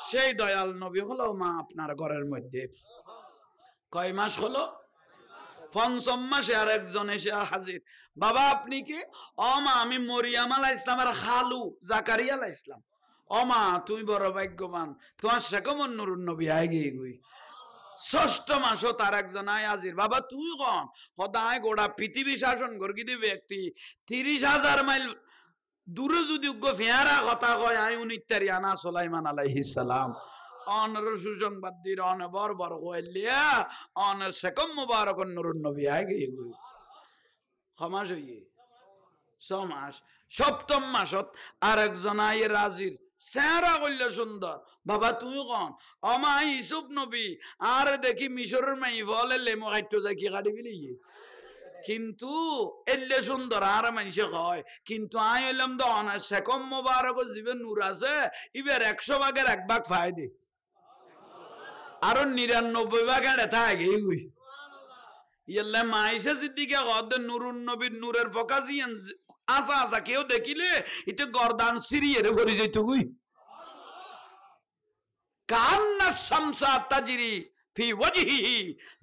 সেই দয়াল নবী হলো মা আপনার ঘরের মধ্যে কয় মাস হলো 5ম মাসে আর একজন এসে হাজির বাবা আপনি কে ও মা আমি মরিয়ম আলাইহিস সালামের খালু জাকারিয়া আলাইহিস সালাম ও মা তুমি বড় ভাগ্যবান তোমার সেকমন নূরুন নবী আই গই 6ষ্ঠ মাসও তার একজন আয় হাজির বাবা তুই কোন খোদায় গোটা পৃথিবী শাসন করগি দি ব্যক্তি 30,000 মাইল দূরে যদি উগ্র ফেয়ারা কথা কয় আই উনিত্তারি আনা সুলাইমান আলাইহিস সালাম অনর সুসংবাদ দির অন বড় বড় হইলিয়া অন সেকম মুবারক নূরুন নবী আই গই ক্ষমাস হইয়ে 6 মাস 7ম মাসত আর একজন আয় রাজির চেহারা কইলে সুন্দর বাবা তুই কোন অমা ইসুফ নবী আর দেখি মিশরের মাই বলে লেমো খাইতো যাই কি কাটি বিলি কিন্তু এলে সুন্দর আর মানুষে কয় কিন্তু আই হইলাম তো অনার সেকম মোবারক জীবন নূর আছে এবার 100 ভাগের 1 ভাগ ফাই দে আর 99 ভাগ এটা থাকে ইয়াল্লা মাইশা সিদ্দিকা গদ নুরুন নবীর নূরের পকাজিয়ান আসা আসা কেউ দেখিলে এটা গর্দান সিরিয়ে রে ভরে যাইতো গুই কান্না শামসা তাজরি ফি ওয়াজহিহি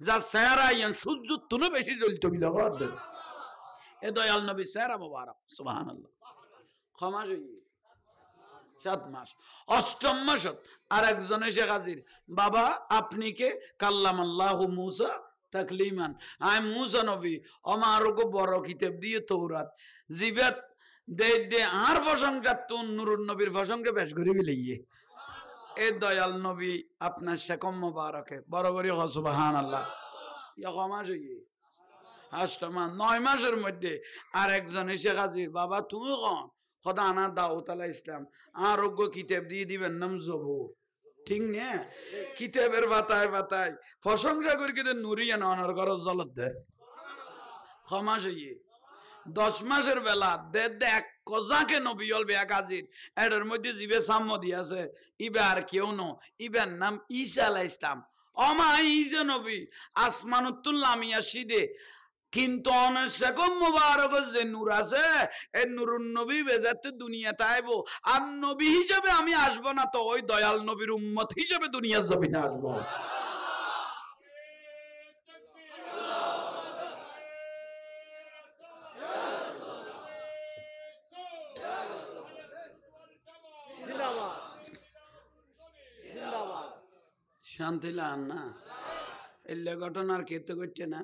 যা সারা ইয়ান সূর্য তুনো বেশি জ্বলতো বিলা গদ এ দয়াল নবী সারা মুবারক সুবহানাল্লাহ ক্ষমা হই 7 মাস 8ম মাসত আরেকজন এসে হাজির বাবা আপনি কে কাল্লামাল্লাহু মূসা তাকলিমান আই মূসা নবী আমারগো বড় কিতাব দিয়ে তৌরাত জিবাত দে দে আর প্রসঙ্গটা তুন নূরুন নবীর প্রসঙ্গে বেশ করে বিলিয়ে এ দয়াল নবী আপনার শেকম মুবারকে বড় করে সুবহানাল্লাহ ইয়া ক্ষমা হই 8 মাস 9 মাসের মধ্যে আরেকজন এসে হাজির বাবা তুমি কোন খোদা আনা দাউদ আলাইহিস ইসলাম আরোগ্য কিতাব দিয়ে দিবেন নাম জবুর ঠিক না কিতাবের বাতায় বাতায় প্রশংসা করে কিন্তু নুরিয়ান অনার ঘর জলত দে ক্ষমা হইয়ে 10 মাসের বেলা দে দেখ কজাকে নবী হল বেয়া কাজির এটার মধ্যে জিবে সাম্য দিয়েছে ইবে আর কেউ ন ইবের নাম ঈসা আলাইহিস ইসলাম অমা ঈসা নবী আসমানুতুল লামিয়া সিদে কিন্তু অনেকম মুবারক যে নূর আছে এই নূরুন নবী বেজাতে দুনিয়াতে আইবো আর নবী হিসেবে আমি আসবো না তো ওই দয়াল নবীর উম্মত হিসেবে দুনিয়ার জমিনে আসবো জিন্দাবাদ জিন্দাবাদ শান্তি লান না এলে ঘটনার ক্ষেত্রে করছে না